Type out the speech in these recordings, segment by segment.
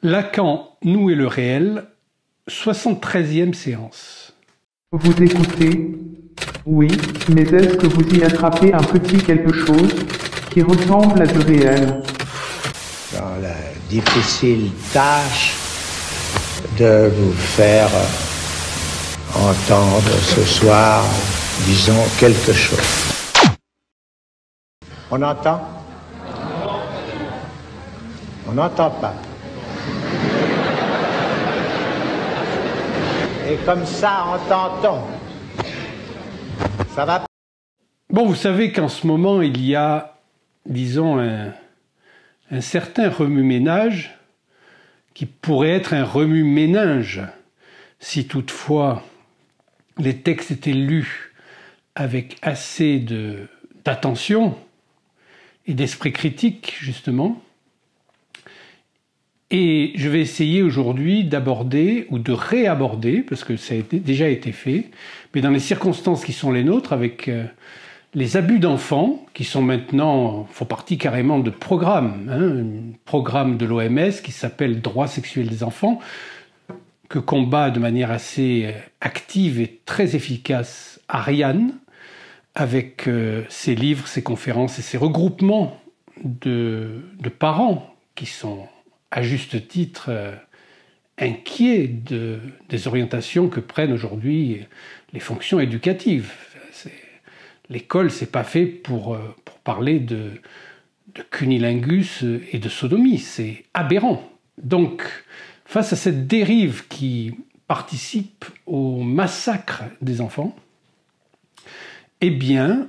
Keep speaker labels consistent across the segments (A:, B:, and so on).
A: Lacan, nous et le réel, 73e séance.
B: Vous écoutez? Oui, mais est-ce que vous y attrapez un petit quelque chose qui ressemble à du réel?
C: Dans la difficile tâche de vous faire entendre ce soir, disons, quelque chose. On entend? On n'entend pas. Et comme ça, entend-on. Ça va?
A: Bon, vous savez qu'en ce moment, il y a, disons, un certain remue-ménage qui pourrait être un remue-ménage si toutefois les textes étaient lus avec assez d'attention et d'esprit critique, justement. Et je vais essayer aujourd'hui d'aborder ou de réaborder, parce que ça a déjà été fait, mais dans les circonstances qui sont les nôtres, avec les abus d'enfants, qui sont maintenant, font partie carrément de programmes, un programme de l'OMS qui s'appelle Droits sexuels des enfants, que combat de manière assez active et très efficace Ariane, avec ses livres, ses conférences et ses regroupements de parents qui sont à juste titre inquiets des orientations que prennent aujourd'hui les fonctions éducatives. L'école, c'est pas fait pour parler de cunilingus et de sodomie, c'est aberrant. Donc, face à cette dérive qui participe au massacre des enfants, eh bien,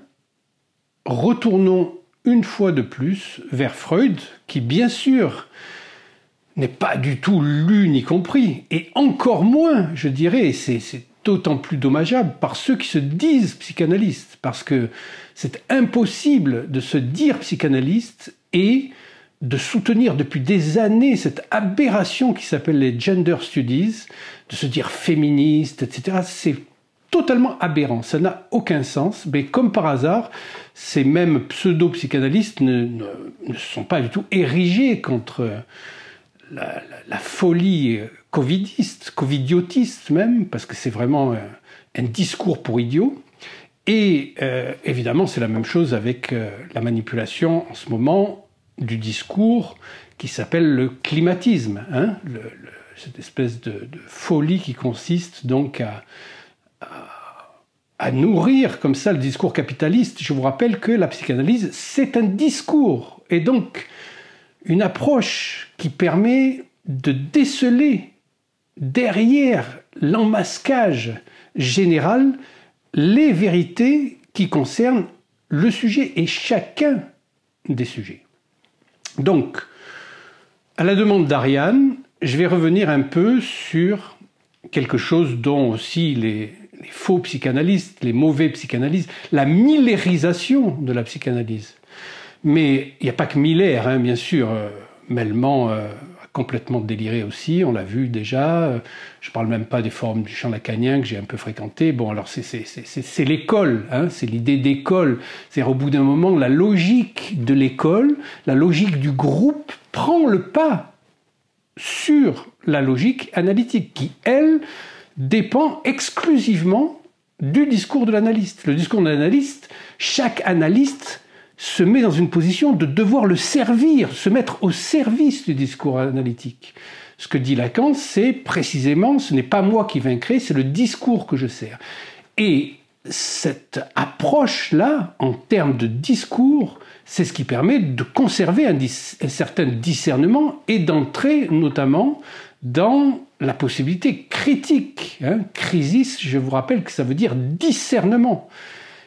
A: retournons une fois de plus vers Freud, qui bien sûr n'est pas du tout lu ni compris, et encore moins, je dirais, c'est d'autant plus dommageable par ceux qui se disent psychanalystes, parce que c'est impossible de se dire psychanalyste et de soutenir depuis des années cette aberration qui s'appelle les gender studies, de se dire féministe, etc. C'est totalement aberrant, ça n'a aucun sens, mais comme par hasard, ces mêmes pseudo-psychanalystes ne sont pas du tout érigés contre la folie covidiotiste même, parce que c'est vraiment un discours pour idiots. Et évidemment, c'est la même chose avec la manipulation en ce moment du discours qui s'appelle le climatisme, hein, cette espèce de folie qui consiste donc à nourrir comme ça le discours capitaliste. Je vous rappelle que la psychanalyse, c'est un discours, et donc une approche qui permet de déceler derrière l'emmasquage général les vérités qui concernent le sujet et chacun des sujets. Donc, à la demande d'Ariane, je vais revenir un peu sur quelque chose dont aussi les faux psychanalystes, les mauvais psychanalystes, la millérisation de la psychanalyse. Mais il n'y a pas que Miller, hein, bien sûr. Mellman a complètement déliré aussi, on l'a vu déjà. Je ne parle même pas des formes du champ lacanien que j'ai un peu fréquenté. Bon, alors c'est l'école, hein, c'est l'idée d'école. C'est-à-dire au bout d'un moment, la logique de l'école, la logique du groupe prend le pas sur la logique analytique qui, elle, dépend exclusivement du discours de l'analyste. Le discours de l'analyste, chaque analyste se met dans une position de devoir le servir, se mettre au service du discours analytique. Ce que dit Lacan, c'est précisément, ce n'est pas moi qui vaincrai, c'est le discours que je sers. Et cette approche-là, en termes de discours, c'est ce qui permet de conserver un certain discernement et d'entrer notamment dans la possibilité critique. Hein. Crisis, je vous rappelle que ça veut dire discernement.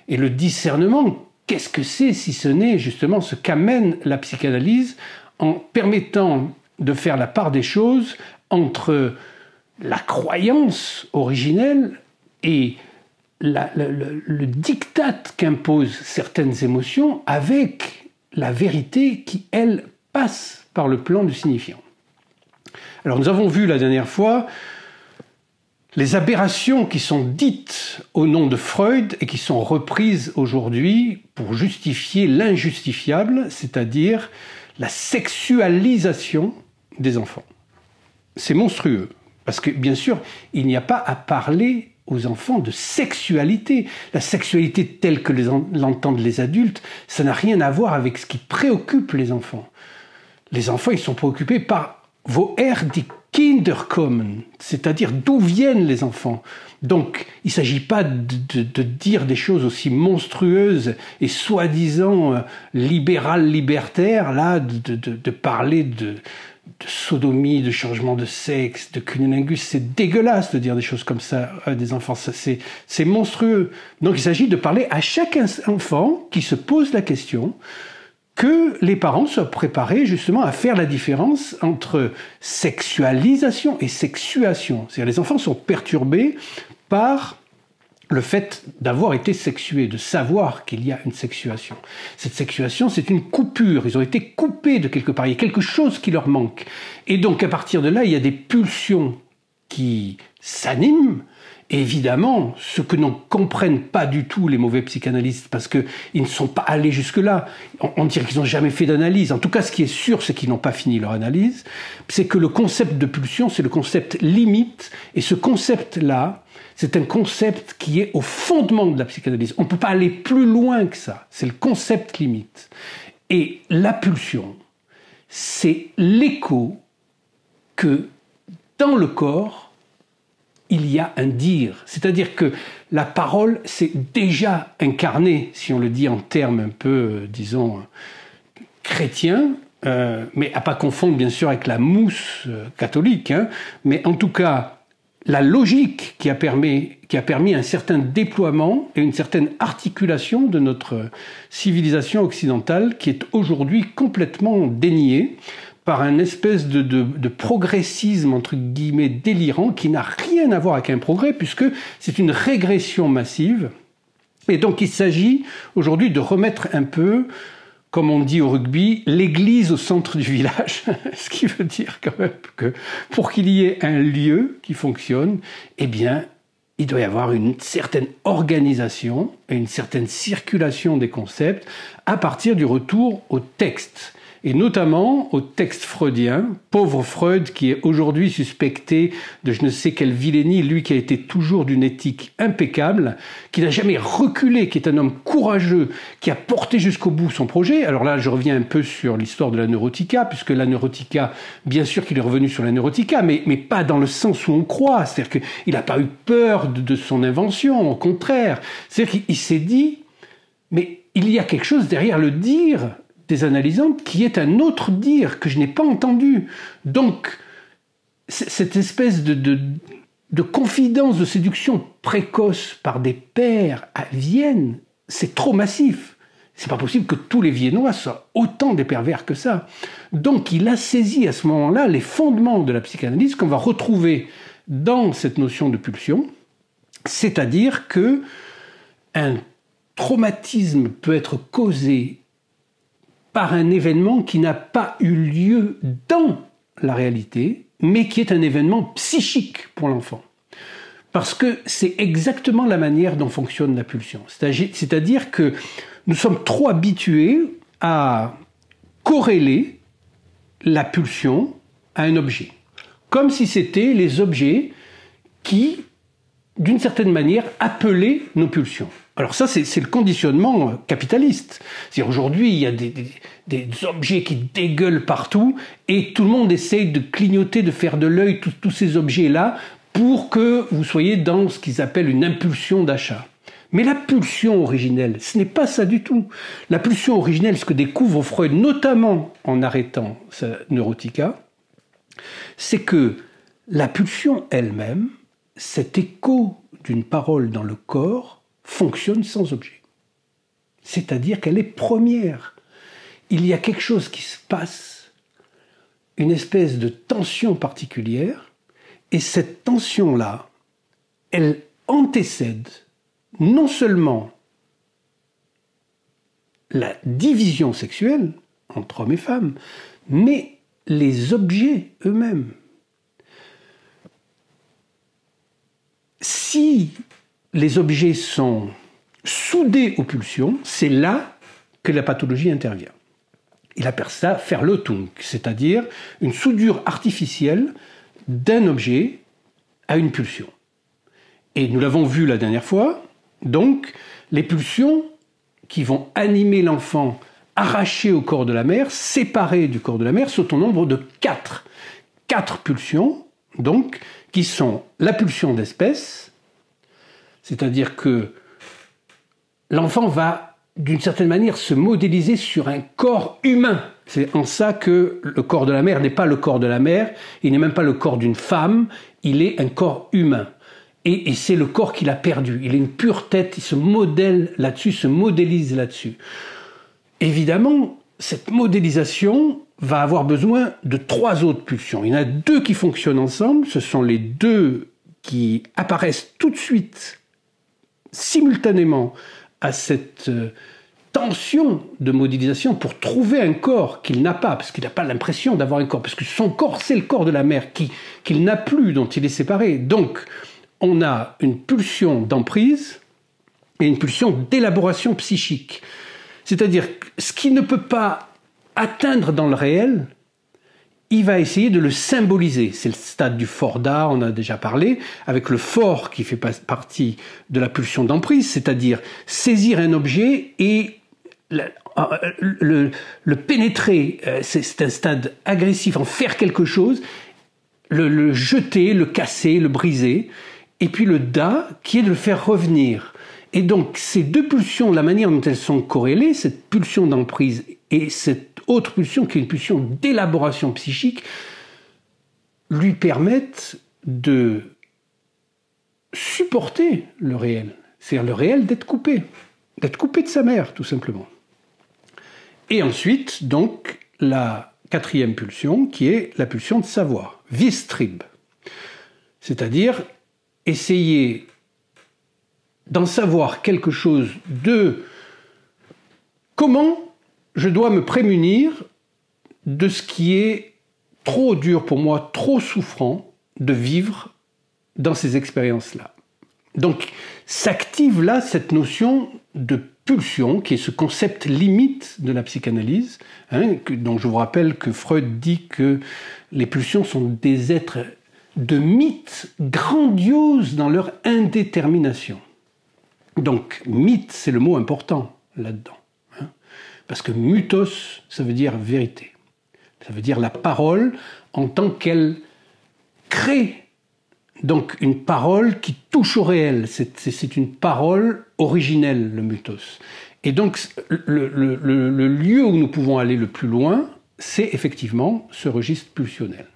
A: Et le discernement, qu'est-ce que c'est si ce n'est justement ce qu'amène la psychanalyse en permettant de faire la part des choses entre la croyance originelle et le diktat qu'imposent certaines émotions avec la vérité qui, elle, passe par le plan du signifiant. Alors nous avons vu la dernière fois les aberrations qui sont dites au nom de Freud et qui sont reprises aujourd'hui pour justifier l'injustifiable, c'est-à-dire la sexualisation des enfants. c'est monstrueux. Parce que, bien sûr, il n'y a pas à parler aux enfants de sexualité. La sexualité telle que l'entendent les adultes, ça n'a rien à voir avec ce qui préoccupe les enfants. Les enfants, ils sont préoccupés par woher die Kinder kommen, c'est-à-dire d'où viennent les enfants. Donc, il ne s'agit pas de dire des choses aussi monstrueuses et soi-disant libérales, libertaires, là, de parler de sodomie, de changement de sexe, de cunnilingus. C'est dégueulasse de dire des choses comme ça à des enfants. C'est monstrueux. Donc, il s'agit de parler à chaque enfant qui se pose la question, que les parents soient préparés justement à faire la différence entre sexualisation et sexuation. C'est-à-dire les enfants sont perturbés par le fait d'avoir été sexués, de savoir qu'il y a une sexuation. Cette sexuation, c'est une coupure. Ils ont été coupés de quelque part. Il y a quelque chose qui leur manque. Et donc, à partir de là, il y a des pulsions qui s'animent. Et évidemment, ce que n'en comprennent pas du tout les mauvais psychanalystes, parce qu'ils ne sont pas allés jusque-là, on dirait qu'ils n'ont jamais fait d'analyse. En tout cas, ce qui est sûr, c'est qu'ils n'ont pas fini leur analyse, c'est que le concept de pulsion, c'est le concept limite, et ce concept-là, c'est un concept qui est au fondement de la psychanalyse. On ne peut pas aller plus loin que ça. C'est le concept limite. Et la pulsion, c'est l'écho que dans le corps, il y a un dire. C'est-à-dire que la parole, c'est déjà incarné, si on le dit en termes un peu, disons, chrétiens, mais à pas confondre, bien sûr, avec la mousse catholique. Hein, mais en tout cas, la logique qui a permis un certain déploiement et une certaine articulation de notre civilisation occidentale qui est aujourd'hui complètement déniée par un espèce de progressisme, entre guillemets, délirant, qui n'a rien à voir avec un progrès, puisque c'est une régression massive. Et donc il s'agit aujourd'hui de remettre un peu, comme on dit au rugby, l'église au centre du village, ce qui veut dire quand même que pour qu'il y ait un lieu qui fonctionne, eh bien, il doit y avoir une certaine organisation et une certaine circulation des concepts à partir du retour au texte. Et notamment au texte freudien, pauvre Freud qui est aujourd'hui suspecté de je ne sais quelle vilainie, lui qui a été toujours d'une éthique impeccable, qui n'a jamais reculé, qui est un homme courageux, qui a porté jusqu'au bout son projet. Alors là, je reviens un peu sur l'histoire de la neurotica, puisque la neurotica, bien sûr qu'il est revenu sur la neurotica, mais pas dans le sens où on croit. C'est-à-dire qu'il n'a pas eu peur de son invention, au contraire. C'est-à-dire qu'il s'est dit, mais il y a quelque chose derrière le dire des analysantes qui est un autre dire que je n'ai pas entendu. Donc, cette espèce de confidence, de séduction précoce par des pères à Vienne, c'est trop massif. C'est pas possible que tous les Viennois soient autant des pervers que ça. Donc, il a saisi à ce moment-là les fondements de la psychanalyse qu'on va retrouver dans cette notion de pulsion, c'est-à-dire que un traumatisme peut être causé par un événement qui n'a pas eu lieu dans la réalité, mais qui est un événement psychique pour l'enfant. Parce que c'est exactement la manière dont fonctionne la pulsion. C'est-à-dire que nous sommes trop habitués à corréler la pulsion à un objet. Comme si c'était les objets qui, d'une certaine manière, appelaient nos pulsions. Alors ça, c'est le conditionnement capitaliste. C'est-à-dire aujourd'hui, il y a des objets qui dégueulent partout et tout le monde essaye de clignoter, de faire de l'œil tous ces objets-là pour que vous soyez dans ce qu'ils appellent une impulsion d'achat. Mais la pulsion originelle, ce n'est pas ça du tout. La pulsion originelle, ce que découvre Freud, notamment en arrêtant sa neurotica, c'est que la pulsion elle-même, cet écho d'une parole dans le corps, fonctionne sans objet. C'est-à-dire qu'elle est première. Il y a quelque chose qui se passe, une espèce de tension particulière, et cette tension-là, elle antécède non seulement la division sexuelle entre hommes et femmes, mais les objets eux-mêmes. Si les objets sont soudés aux pulsions, c'est là que la pathologie intervient. Il appelle ça Verlötung, c'est-à-dire une soudure artificielle d'un objet à une pulsion. Et nous l'avons vu la dernière fois, donc les pulsions qui vont animer l'enfant arraché au corps de la mère, séparé du corps de la mère, sont au nombre de 4. 4 pulsions, donc, qui sont la pulsion d'espèce, c'est-à-dire que l'enfant va, d'une certaine manière, se modéliser sur un corps humain. C'est en ça que le corps de la mère n'est pas le corps de la mère, il n'est même pas le corps d'une femme, il est un corps humain. Et c'est le corps qu'il a perdu. Il est une pure tête, il se modèle là-dessus, se modélise là-dessus. Évidemment, cette modélisation va avoir besoin de 3 autres pulsions. Il y en a 2 qui fonctionnent ensemble, ce sont les 2 qui apparaissent tout de suite, simultanément, à cette tension de modélisation pour trouver un corps qu'il n'a pas, parce qu'il n'a pas l'impression d'avoir un corps, parce que son corps, c'est le corps de la mère qu'il n'a plus, dont il est séparé. Donc, on a une pulsion d'emprise et une pulsion d'élaboration psychique. C'est-à-dire, ce qui ne peut pas atteindre dans le réel, il va essayer de le symboliser. C'est le stade du fordat, on a déjà parlé, avec le fort qui fait partie de la pulsion d'emprise, c'est-à-dire saisir un objet et le pénétrer. C'est un stade agressif, en faire quelque chose, le jeter, le casser, le briser. Et puis le da, qui est de le faire revenir. Et donc, ces 2 pulsions, la manière dont elles sont corrélées, cette pulsion d'emprise et cette autre pulsion, qui est une pulsion d'élaboration psychique, lui permettent de supporter le réel. C'est-à-dire le réel d'être coupé de sa mère, tout simplement. Et ensuite, donc, la 4e pulsion, qui est la pulsion de savoir, Wistrib. C'est-à-dire essayer d'en savoir quelque chose de comment je dois me prémunir de ce qui est trop dur pour moi, trop souffrant de vivre dans ces expériences-là. Donc s'active là cette notion de pulsion, qui est ce concept limite de la psychanalyse, dont je vous rappelle que Freud dit que les pulsions sont des êtres de mythes grandioses dans leur indétermination. Donc, mythe, c'est le mot important là-dedans. Parce que mythos, ça veut dire vérité. Ça veut dire la parole en tant qu'elle crée. Donc, une parole qui touche au réel. C'est une parole originelle, le mythos. Et donc, le lieu où nous pouvons aller le plus loin, c'est effectivement ce registre pulsionnel.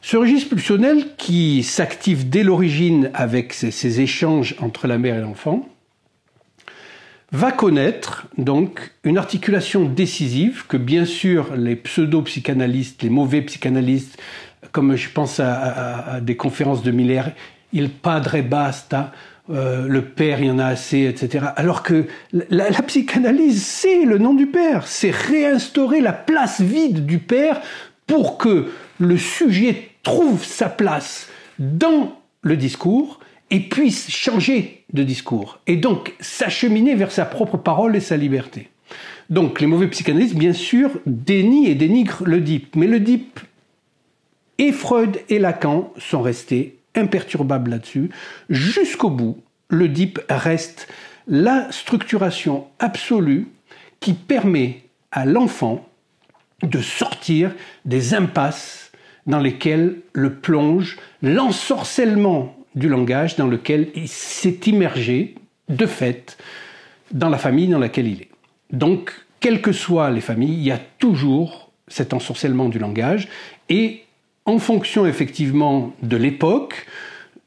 A: Ce registre pulsionnel qui s'active dès l'origine avec ces échanges entre la mère et l'enfant va connaître donc une articulation décisive que bien sûr les pseudo-psychanalystes, les mauvais psychanalystes, comme je pense à des conférences de Miller, il padre basta, le père il y en a assez, etc. Alors que la psychanalyse c'est le nom du père, c'est réinstaurer la place vide du père pour que le sujet trouve sa place dans le discours et puisse changer de discours. Et donc s'acheminer vers sa propre parole et sa liberté. Donc les mauvais psychanalystes, bien sûr, dénient et dénigrent l'Oedipe. Mais l'Oedipe et Freud et Lacan sont restés imperturbables là-dessus. Jusqu'au bout, l'Oedipe reste la structuration absolue qui permet à l'enfant de sortir des impasses dans lesquelles le plonge l'ensorcellement du langage dans lequel il s'est immergé, de fait, dans la famille dans laquelle il est. Donc, quelles que soient les familles, il y a toujours cet ensorcellement du langage, et en fonction effectivement de l'époque,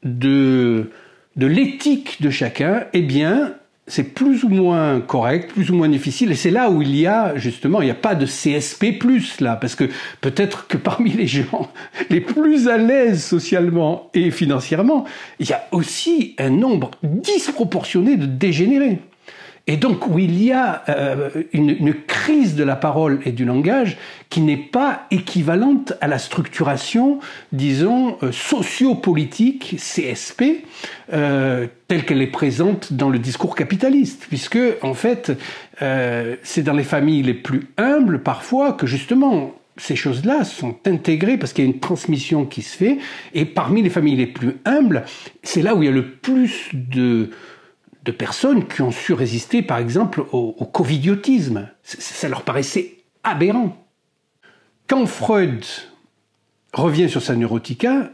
A: de l'éthique de chacun, eh bien, c'est plus ou moins correct, plus ou moins difficile, et c'est là où il y a, justement, il n'y a pas de CSP+, là, parce que peut-être que parmi les gens les plus à l'aise socialement et financièrement, il y a aussi un nombre disproportionné de dégénérés. Et donc où il y a une crise de la parole et du langage qui n'est pas équivalente à la structuration, disons, sociopolitique, CSP, telle qu'elle est présente dans le discours capitaliste. Puisque, en fait, c'est dans les familles les plus humbles, parfois, que justement, ces choses-là sont intégrées parce qu'il y a une transmission qui se fait. Et parmi les familles les plus humbles, c'est là où il y a le plus de personnes qui ont su résister, par exemple, au covidiotisme. Ça leur paraissait aberrant. Quand Freud revient sur sa neurotica,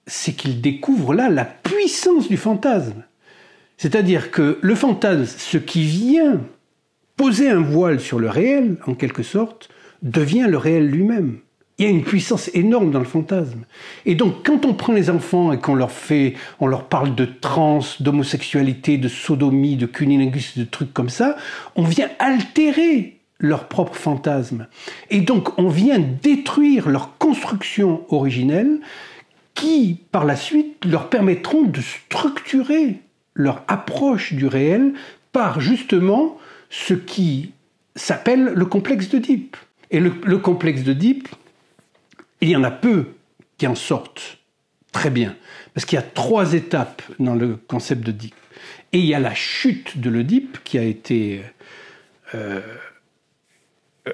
A: c'est qu'il découvre là la puissance du fantasme. C'est-à-dire que le fantasme, ce qui vient poser un voile sur le réel, en quelque sorte, devient le réel lui-même. Il y a une puissance énorme dans le fantasme. Et donc, quand on prend les enfants et qu'on on leur parle de trans, d'homosexualité, de sodomie, de cunnilingus, de trucs comme ça, on vient altérer leur propre fantasme. Et donc, on vient détruire leur construction originelle qui, par la suite, leur permettront de structurer leur approche du réel par, justement, ce qui s'appelle le complexe d'Oedipe. Et le complexe d'Oedipe, il y en a peu qui en sortent très bien. Parce qu'il y a 3 étapes dans le concept d'Oedipe. Et il y a la chute de l'Oedipe qui a été...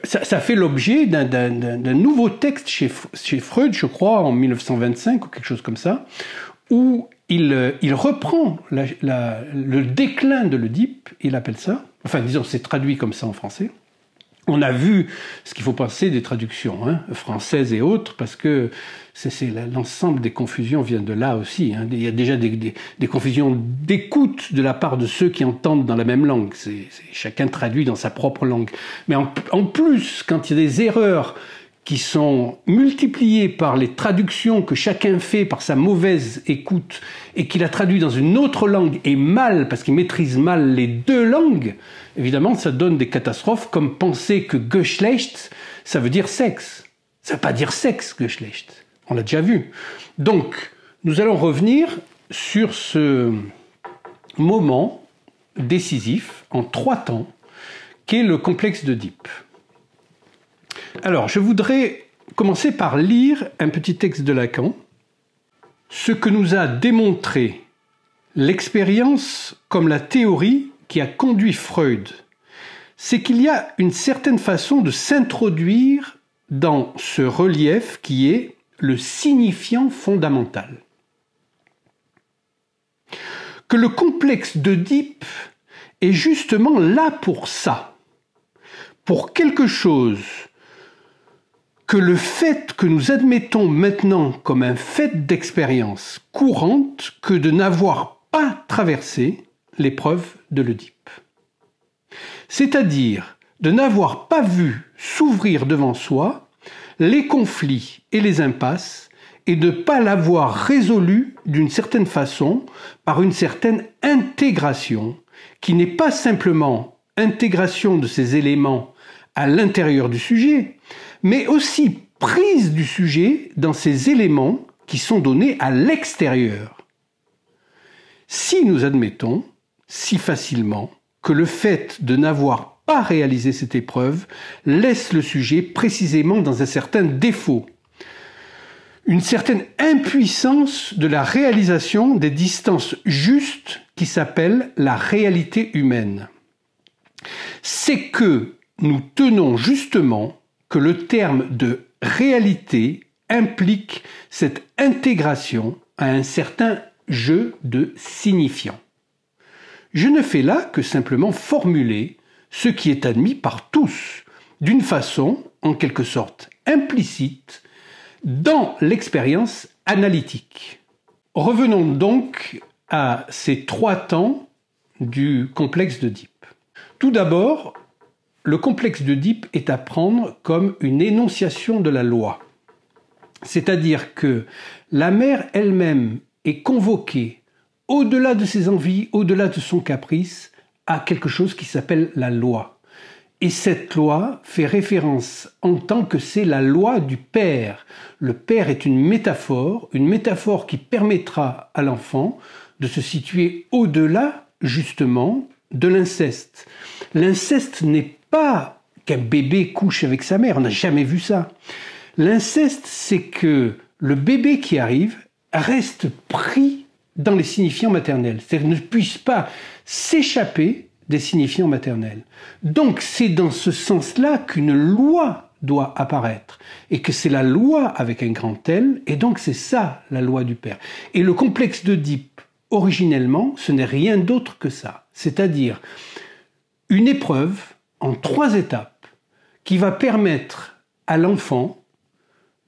A: Ça fait l'objet d'un nouveau texte chez Freud, je crois, en 1925 ou quelque chose comme ça, où il reprend le déclin de l'Oedipe, il appelle ça, enfin disons c'est traduit comme ça en français. On a vu ce qu'il faut penser des traductions françaises et autres, parce que l'ensemble des confusions vient de là aussi. Il y a déjà des confusions d'écoute de la part de ceux qui entendent dans la même langue. Chacun traduit dans sa propre langue. Mais en plus, quand il y a des erreurs qui sont multipliées par les traductions que chacun fait par sa mauvaise écoute et qu'il a traduit dans une autre langue et mal, parce qu'il maîtrise mal les 2 langues, évidemment, ça donne des catastrophes comme penser que Geschlecht, ça veut dire sexe. Ça ne veut pas dire sexe, Geschlecht. On l'a déjà vu. Donc, nous allons revenir sur ce moment décisif en 3 temps, qu'est le complexe d'Oedipe. Alors, je voudrais commencer par lire un petit texte de Lacan. Ce que nous a démontré l'expérience comme la théorie qui a conduit Freud, c'est qu'il y a une certaine façon de s'introduire dans ce relief qui est le signifiant fondamental. Que le complexe d'Oedipe est justement là pour ça, pour quelque chose que le fait que nous admettons maintenant comme un fait d'expérience courante que de n'avoir pas traversé l'épreuve de l'Oedipe. C'est-à-dire de n'avoir pas vu s'ouvrir devant soi les conflits et les impasses et de ne pas l'avoir résolu d'une certaine façon par une certaine intégration qui n'est pas simplement intégration de ces éléments à l'intérieur du sujet, mais aussi prise du sujet dans ces éléments qui sont donnés à l'extérieur. Si nous admettons si facilement que le fait de n'avoir pas réalisé cette épreuve laisse le sujet précisément dans un certain défaut, une certaine impuissance de la réalisation des distances justes qui s'appellent la réalité humaine. C'est que nous tenons justement que le terme de réalité implique cette intégration à un certain jeu de signifiants. Je ne fais là que simplement formuler ce qui est admis par tous, d'une façon, en quelque sorte, implicite, dans l'expérience analytique. Revenons donc à ces 3 temps du complexe d'Oedipe. Tout d'abord, le complexe d'Oedipe est à prendre comme une énonciation de la loi. C'est-à-dire que la mère elle-même est convoquée, au-delà de ses envies, au-delà de son caprice, à quelque chose qui s'appelle la loi. Et cette loi fait référence en tant que c'est la loi du père. Le père est une métaphore qui permettra à l'enfant de se situer au-delà, justement, de l'inceste. L'inceste n'est pas qu'un bébé couche avec sa mère, on n'a jamais vu ça. L'inceste, c'est que le bébé qui arrive reste pris dans les signifiants maternels, c'est-à-dire ne puisse pas s'échapper des signifiants maternels. Donc c'est dans ce sens-là qu'une loi doit apparaître, et que c'est la loi avec un grand L, et donc c'est ça la loi du Père. Et le complexe d'Oedipe, originellement, ce n'est rien d'autre que ça, c'est-à-dire une épreuve en 3 étapes qui va permettre à l'enfant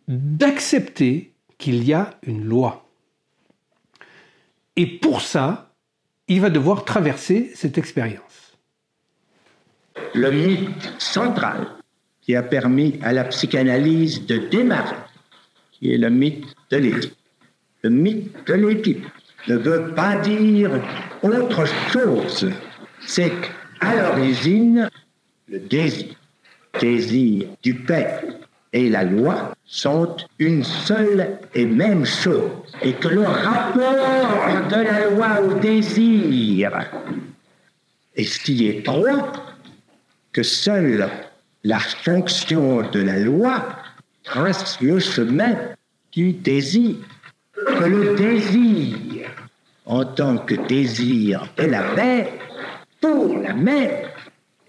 A: d'accepter qu'il y a une loi. Et pour ça, il va devoir traverser cette expérience.
D: Le mythe central qui a permis à la psychanalyse de démarrer, qui est le mythe de l'Édipe. Le mythe de l'Édipe ne veut pas dire autre chose. C'est qu'à l'origine, le désir du Père et la loi sont une seule et même chose. Et que le rapport de la loi au désir est si étroit que seule la fonction de la loi trace le chemin du désir. Que le désir, en tant que désir de la mère, pour la mère,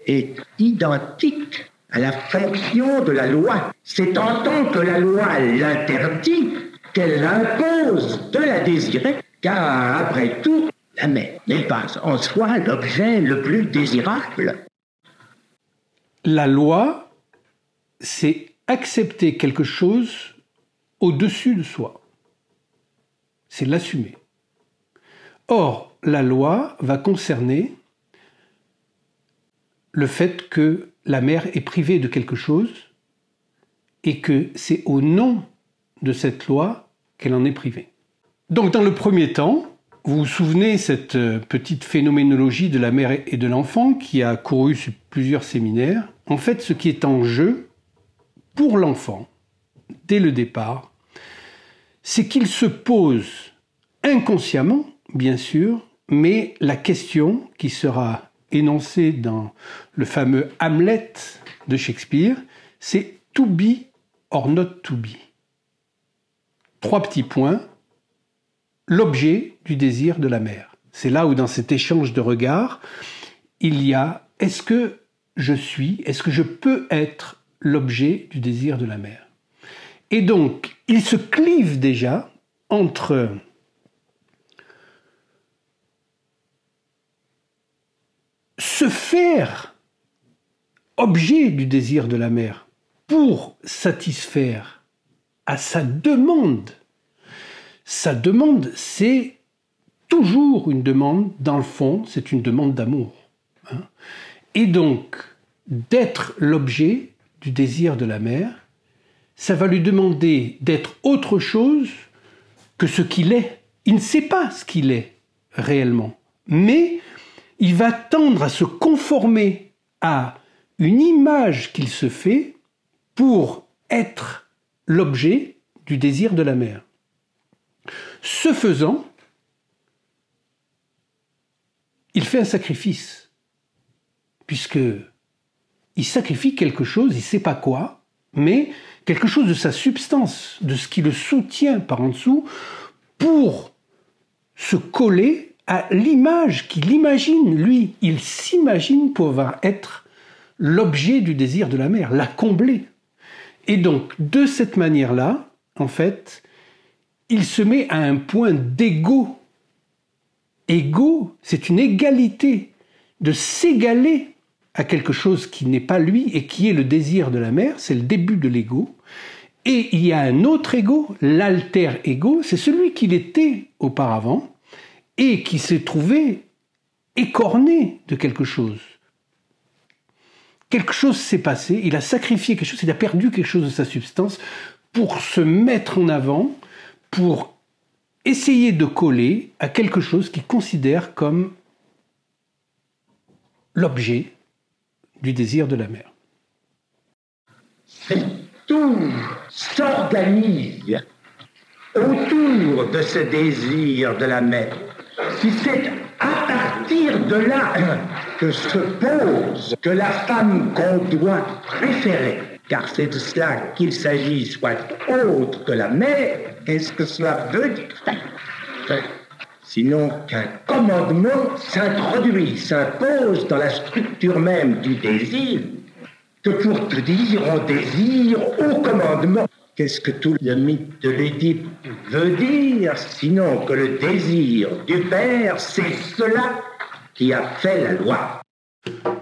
D: est identique à la fonction de la loi. C'est en tant que la loi l'interdit qu'elle impose de la désirer, car après tout, la mère n'est pas en soi l'objet le plus désirable.
A: La loi, c'est accepter quelque chose au-dessus de soi. C'est l'assumer. Or, la loi va concerner le fait que la mère est privée de quelque chose et que c'est au nom de cette loi qu'elle en est privée. Donc, dans le premier temps, vous vous souvenez cette petite phénoménologie de la mère et de l'enfant qui a couru sur plusieurs séminaires. En fait, ce qui est en jeu pour l'enfant, dès le départ, c'est qu'il se pose inconsciemment, bien sûr, mais la question qui sera énoncée dans le fameux Hamlet de Shakespeare, c'est « to be or not to be ». 3 petits points. L'objet du désir de la mère. C'est là où dans cet échange de regards, il y a « est-ce que je peux être l'objet du désir de la mère ?» Et donc, il se clive déjà entre se faire objet du désir de la mère pour satisfaire à sa demande. Sa demande, c'est toujours une demande, dans le fond, c'est une demande d'amour. Et donc, d'être l'objet du désir de la mère, ça va lui demander d'être autre chose que ce qu'il est. Il ne sait pas ce qu'il est réellement, mais il va tendre à se conformer à une image qu'il se fait pour être l'objet du désir de la mère. Ce faisant, il fait un sacrifice, puisqu'il sacrifie quelque chose, il ne sait pas quoi, mais quelque chose de sa substance, de ce qui le soutient par en dessous, pour se coller à l'image qu'il imagine, lui. Il s'imagine pouvoir être l'objet du désir de la mère, la combler. Et donc, de cette manière-là, en fait, il se met à un point d'égo. Égo, c'est une égalité, de s'égaler à quelque chose qui n'est pas lui et qui est le désir de la mère, c'est le début de l'ego. Et il y a un autre ego, l'alter ego, c'est celui qu'il était auparavant et qui s'est trouvé écorné de quelque chose. Quelque chose s'est passé, il a sacrifié quelque chose, il a perdu quelque chose de sa substance pour se mettre en avant, pour essayer de coller à quelque chose qu'il considère comme l'objet du désir de la mère.
D: Tout s'organise autour de ce désir de la mère. Si c'est à partir de là que se pose que la femme qu'on doit préférer, car c'est de cela qu'il s'agit, soit autre que la mère, qu'est-ce que cela veut dire? Sinon qu'un commandement s'introduit, s'impose dans la structure même du désir, que pour te dire on désire au commandement. Qu'est-ce que tout le mythe de l'Édipe veut dire, sinon que le désir du Père, c'est cela qui a fait la loi.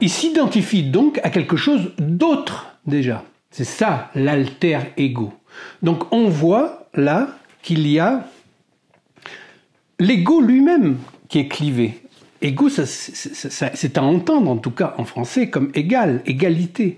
A: Il s'identifie donc à quelque chose d'autre déjà. C'est ça l'alter ego. Donc on voit là qu'il y a l'ego lui-même qui est clivé. Ego, c'est à entendre en tout cas en français comme égal, égalité.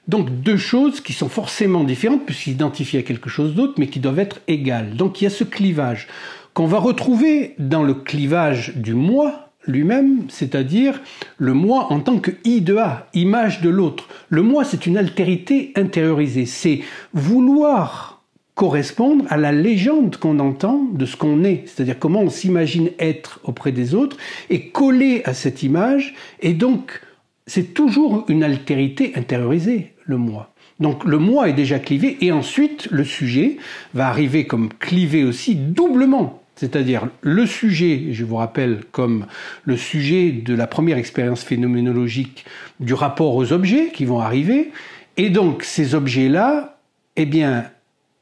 A: Donc deux choses qui sont forcément différentes puisqu'ils s'identifient à quelque chose d'autre mais qui doivent être égales. Donc il y a ce clivage qu'on va retrouver dans le clivage du moi lui-même, c'est-à-dire le moi en tant que I de A, image de l'autre. Le moi, c'est une altérité intériorisée, c'est vouloir correspondre à la légende qu'on entend de ce qu'on est, c'est-à-dire comment on s'imagine être auprès des autres, et coller à cette image, et donc c'est toujours une altérité intériorisée, le moi. Donc le moi est déjà clivé, et ensuite le sujet va arriver comme clivé aussi doublement. C'est-à-dire le sujet, je vous rappelle, comme le sujet de la première expérience phénoménologique du rapport aux objets qui vont arriver, et donc ces objets-là, eh bien,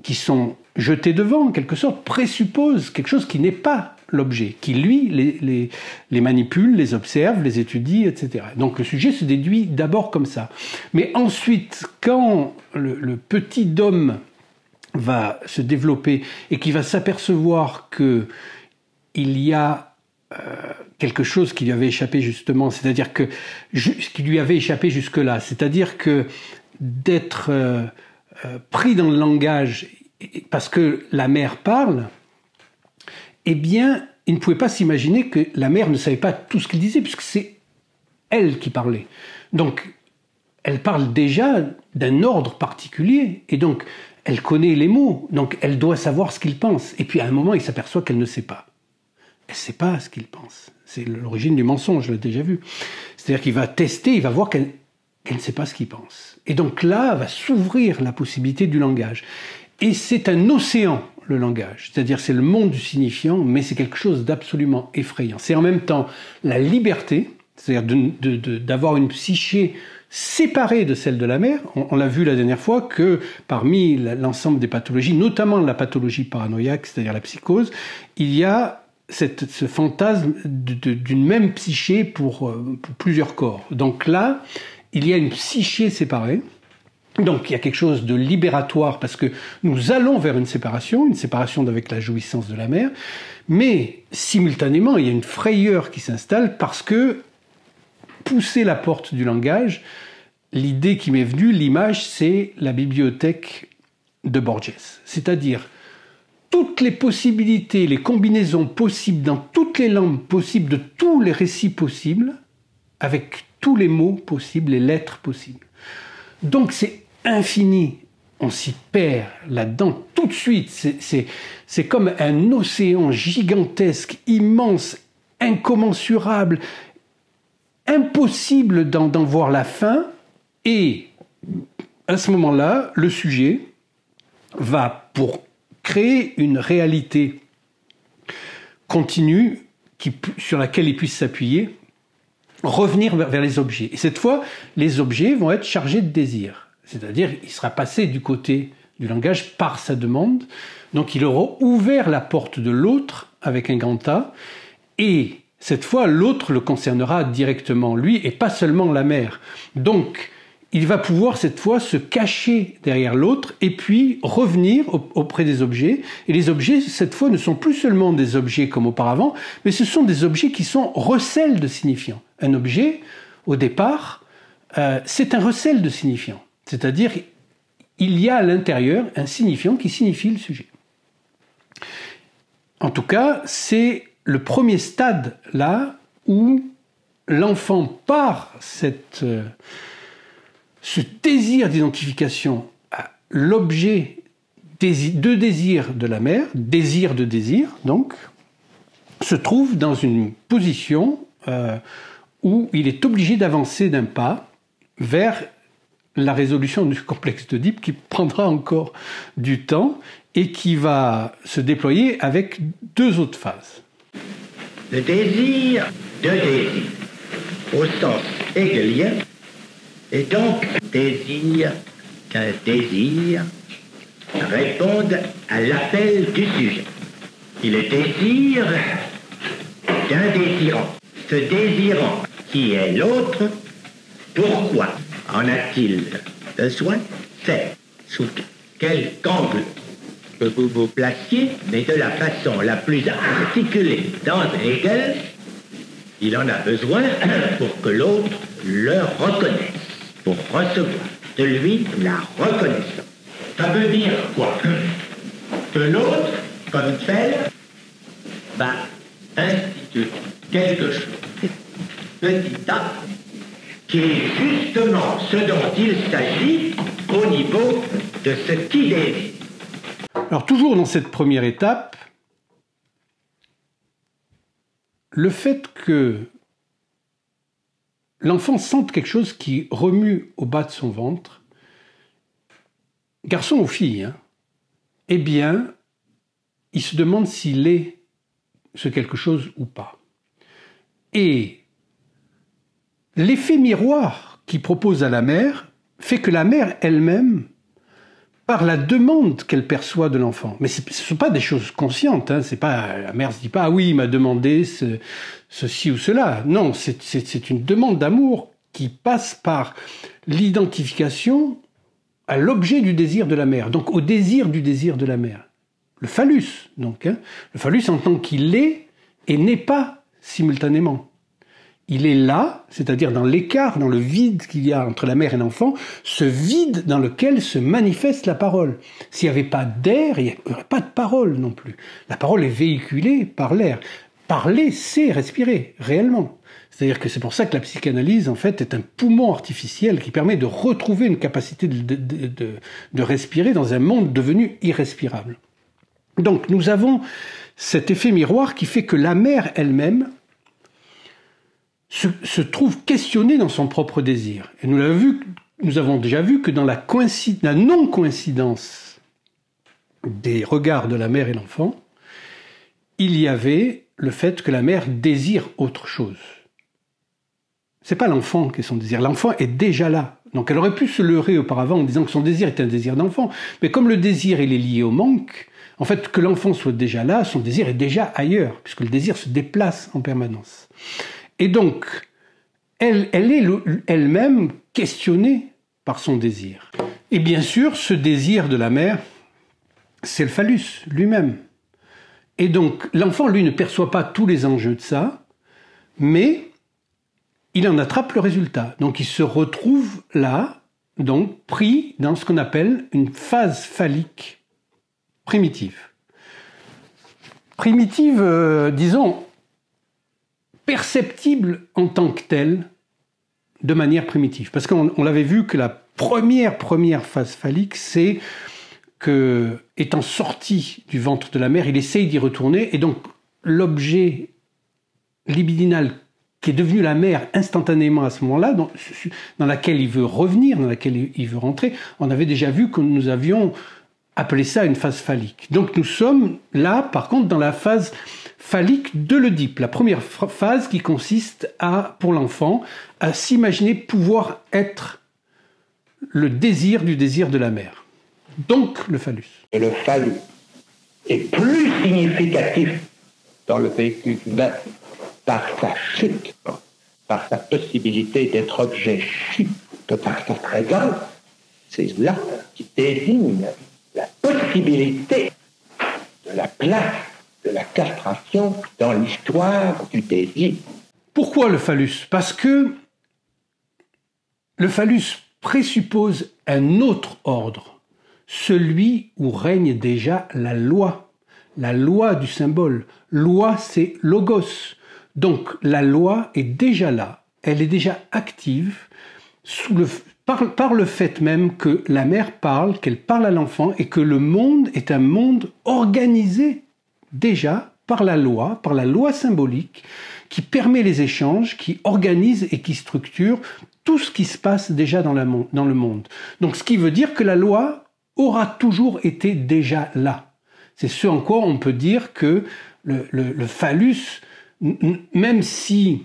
A: qui sont jetés devant, en quelque sorte, présupposent quelque chose qui n'est pas l'objet, qui lui les manipule, les observe, les étudie, etc. Donc le sujet se déduit d'abord comme ça. Mais ensuite, quand le petit homme va se développer et qui va s'apercevoir que il y a quelque chose qui lui avait échappé justement, c'est-à-dire que qui lui avait échappé jusque-là, c'est-à-dire que d'être pris dans le langage parce que la mère parle, eh bien, il ne pouvait pas s'imaginer que la mère ne savait pas tout ce qu'il disait puisque c'est elle qui parlait. Donc, elle parle déjà d'un ordre particulier et donc elle connaît les mots, donc elle doit savoir ce qu'il pense. Et puis à un moment, il s'aperçoit qu'elle ne sait pas. Elle ne sait pas ce qu'il pense. C'est l'origine du mensonge, je l'ai déjà vu. C'est-à-dire qu'il va tester, il va voir qu'elle ne sait pas ce qu'il pense. Et donc là, va s'ouvrir la possibilité du langage. Et c'est un océan, le langage. C'est-à-dire c'est le monde du signifiant, mais c'est quelque chose d'absolument effrayant. C'est en même temps la liberté, c'est-à-dire d'avoir une psyché séparée de celle de la mère. On l'a vu la dernière fois que parmi l'ensemble des pathologies, notamment la pathologie paranoïaque, c'est-à-dire la psychose, il y a ce fantasme d'une même psyché pour plusieurs corps. Donc là, il y a une psyché séparée. Donc il y a quelque chose de libératoire parce que nous allons vers une séparation avec la jouissance de la mère, mais simultanément, il y a une frayeur qui s'installe parce que pousser la porte du langage, l'idée qui m'est venue, l'image, c'est la bibliothèque de Borges. C'est-à-dire toutes les possibilités, les combinaisons possibles dans toutes les langues possibles, de tous les récits possibles, avec tous les mots possibles, les lettres possibles. Donc c'est infini, on s'y perd là-dedans tout de suite. C'est comme un océan gigantesque, immense, incommensurable, impossible d'en voir la fin, et à ce moment-là, le sujet va, pour créer une réalité continue sur laquelle il puisse s'appuyer, revenir vers les objets. Et cette fois, les objets vont être chargés de désir. C'est-à-dire, il sera passé du côté du langage par sa demande, donc il aura ouvert la porte de l'autre avec un grand A, et cette fois, l'autre le concernera directement, lui, et pas seulement la mère. Donc, il va pouvoir cette fois se cacher derrière l'autre et puis revenir auprès des objets. Et les objets, cette fois, ne sont plus seulement des objets comme auparavant, mais ce sont des objets qui sont recels de signifiants. Un objet, au départ, c'est un recel de signifiants. C'est-à-dire, il y a à l'intérieur un signifiant qui signifie le sujet. En tout cas, c'est le premier stade, là, où l'enfant, par ce désir d'identification à l'objet de désir de la mère, désir de désir, donc, se trouve dans une position où il est obligé d'avancer d'un pas vers la résolution du complexe d'Oedipe qui prendra encore du temps et qui va se déployer avec deux autres phases.
D: Le désir de désir, au sens hegelien, Et donc, désir qu'un désir réponde à l'appel du sujet. Il est désir d'un désirant. Ce désirant qui est l'autre, pourquoi en a-t-il besoin? C'est sous quel angle que vous vous placiez, mais de la façon la plus articulée dans Hegel, il en a besoin pour que l'autre le reconnaisse, pour recevoir de lui la reconnaissance. Ça veut dire quoi? Que l'autre, comme tel, va instituer quelque chose, petit a, qui est justement ce dont il s'agit au niveau de ce qu'il est.
A: Alors toujours dans cette première étape, le fait que l'enfant sente quelque chose qui remue au bas de son ventre, garçon ou fille, eh bien, il se demande s'il est ce quelque chose ou pas. Et l'effet miroir qu'il propose à la mère fait que la mère elle-même, par la demande qu'elle perçoit de l'enfant, mais ce ne sont pas des choses conscientes, c'est pas, la mère ne se dit pas « Ah oui, il m'a demandé ceci ou cela ». Non, c'est une demande d'amour qui passe par l'identification à l'objet du désir de la mère, donc au désir du désir de la mère. Le phallus, donc. Le phallus en tant qu'il est et n'est pas simultanément. Il est là, c'est-à-dire dans l'écart, dans le vide qu'il y a entre la mère et l'enfant, ce vide dans lequel se manifeste la parole. S'il n'y avait pas d'air, il n'y aurait pas de parole non plus. La parole est véhiculée par l'air. Parler, c'est respirer, réellement. C'est-à-dire que c'est pour ça que la psychanalyse, en fait, est un poumon artificiel qui permet de retrouver une capacité de respirer dans un monde devenu irrespirable. Donc nous avons cet effet miroir qui fait que la mère elle-même se trouve questionnée dans son propre désir. Et nous avons déjà vu que dans la non-coïncidence des regards de la mère et l'enfant, il y avait le fait que la mère désire autre chose. C'est pas l'enfant qui est son désir. L'enfant est déjà là. Donc elle aurait pu se leurrer auparavant en disant que son désir est un désir d'enfant. Mais comme le désir, il est lié au manque, en fait, que l'enfant soit déjà là, son désir est déjà ailleurs, puisque le désir se déplace en permanence. Et donc, elle est elle-même questionnée par son désir. Et bien sûr, ce désir de la mère, c'est le phallus lui-même. Et donc, l'enfant, lui, ne perçoit pas tous les enjeux de ça, mais il en attrape le résultat. Donc, il se retrouve là, donc, pris dans ce qu'on appelle une phase phallique primitive. Primitive, disons, perceptible en tant que telle, de manière primitive. Parce qu'on l'avait vu que la première phase phallique, c'est que, étant sorti du ventre de la mère, il essaye d'y retourner, et donc l'objet libidinal qui est devenu la mère instantanément à ce moment-là, dans laquelle il veut revenir, dans laquelle il veut rentrer, on avait déjà vu que nous avions appelé ça une phase phallique. Donc nous sommes là, par contre, dans la phase phallique de l'Oedipe, la première phase qui consiste pour l'enfant, à s'imaginer pouvoir être le désir du désir de la mère. Donc le phallus.
D: Et le phallus est plus significatif dans le véhicule humain par sa chute, par sa possibilité d'être objet chute que par sa présence. C'est là qui désigne la possibilité de la place de la castration dans l'histoire du désir.
A: Pourquoi le phallus? Parce que le phallus présuppose un autre ordre, celui où règne déjà la loi du symbole. Loi, c'est logos. Donc la loi est déjà là, elle est déjà active par le fait même que la mère parle, qu'elle parle à l'enfant et que le monde est un monde organisé déjà par la loi symbolique qui permet les échanges, qui organise et qui structure tout ce qui se passe déjà dans le monde. Donc ce qui veut dire que la loi aura toujours été déjà là. C'est ce en quoi on peut dire que le phallus, même si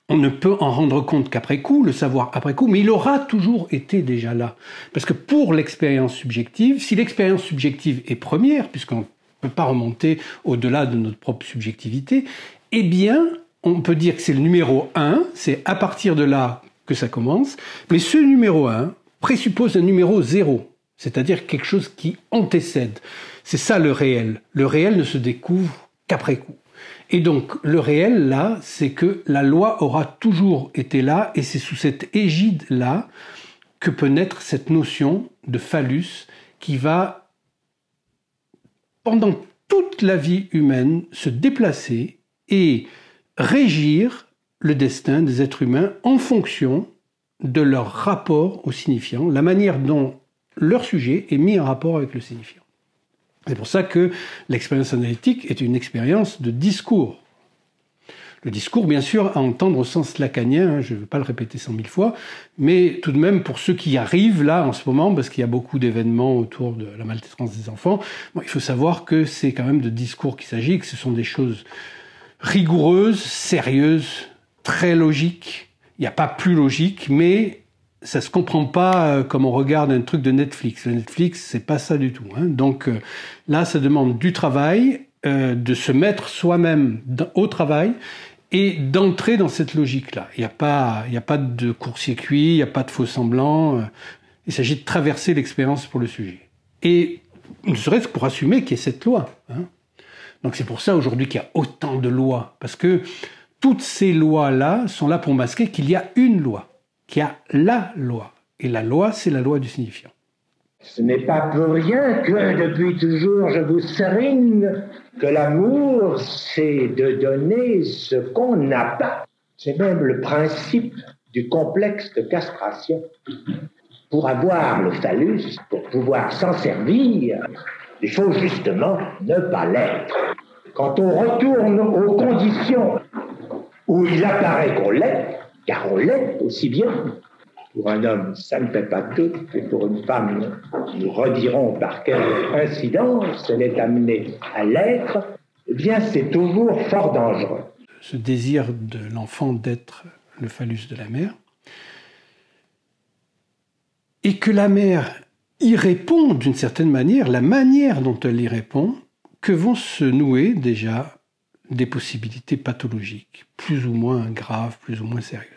A: on ne peut en rendre compte qu'après coup, le savoir après coup, mais il aura toujours été déjà là. Parce que pour l'expérience subjective, si l'expérience subjective est première, puisqu'on ne peut pas remonter au-delà de notre propre subjectivité, eh bien, on peut dire que c'est le numéro 1, c'est à partir de là que ça commence, mais ce numéro 1 présuppose un numéro 0, c'est-à-dire quelque chose qui antécède. C'est ça le réel. Le réel ne se découvre qu'après coup. Et donc, le réel, là, c'est que la loi aura toujours été là, et c'est sous cette égide-là que peut naître cette notion de phallus qui va, pendant toute la vie humaine, se déplacer et régir le destin des êtres humains en fonction de leur rapport au signifiant, la manière dont leur sujet est mis en rapport avec le signifiant. C'est pour ça que l'expérience analytique est une expérience de discours. Le discours, bien sûr, à entendre au sens lacanien, je ne vais pas le répéter 100 000 fois, mais tout de même pour ceux qui arrivent là en ce moment, parce qu'il y a beaucoup d'événements autour de la maltraitance des enfants, bon, il faut savoir que c'est quand même de discours qu'il s'agit, que ce sont des choses rigoureuses, sérieuses, très logiques. Il n'y a pas plus logique, mais ça se comprend pas comme on regarde un truc de Netflix. Le Netflix, c'est pas ça du tout. Hein. Donc là, ça demande du travail, de se mettre soi-même au travail et d'entrer dans cette logique-là. Il n'y a pas de court-circuit, il n'y a pas de faux-semblants. Il s'agit de traverser l'expérience pour le sujet. Et ne serait-ce que pour assumer qu'il y a cette loi. Hein. Donc c'est pour ça aujourd'hui qu'il y a autant de lois. Parce que toutes ces lois-là sont là pour masquer qu'il y a une loi. Qu'il y a la loi. Et la loi, c'est la loi du signifiant.
D: Ce n'est pas pour rien que depuis toujours je vous serigne que l'amour, c'est de donner ce qu'on n'a pas. C'est même le principe du complexe de castration. Pour avoir le phallus, pour pouvoir s'en servir, il faut justement ne pas l'être. Quand on retourne aux conditions où il apparaît qu'on l'est, car on l'est aussi bien. Pour un homme, ça ne fait pas tout, et pour une femme, nous redirons par quelle incidence elle est amenée à l'être, eh bien c'est toujours fort dangereux.
A: Ce désir de l'enfant d'être le phallus de la mère, et que la mère y répond d'une certaine manière, la manière dont elle y répond, que vont se nouer déjà des possibilités pathologiques, plus ou moins graves, plus ou moins sérieuses.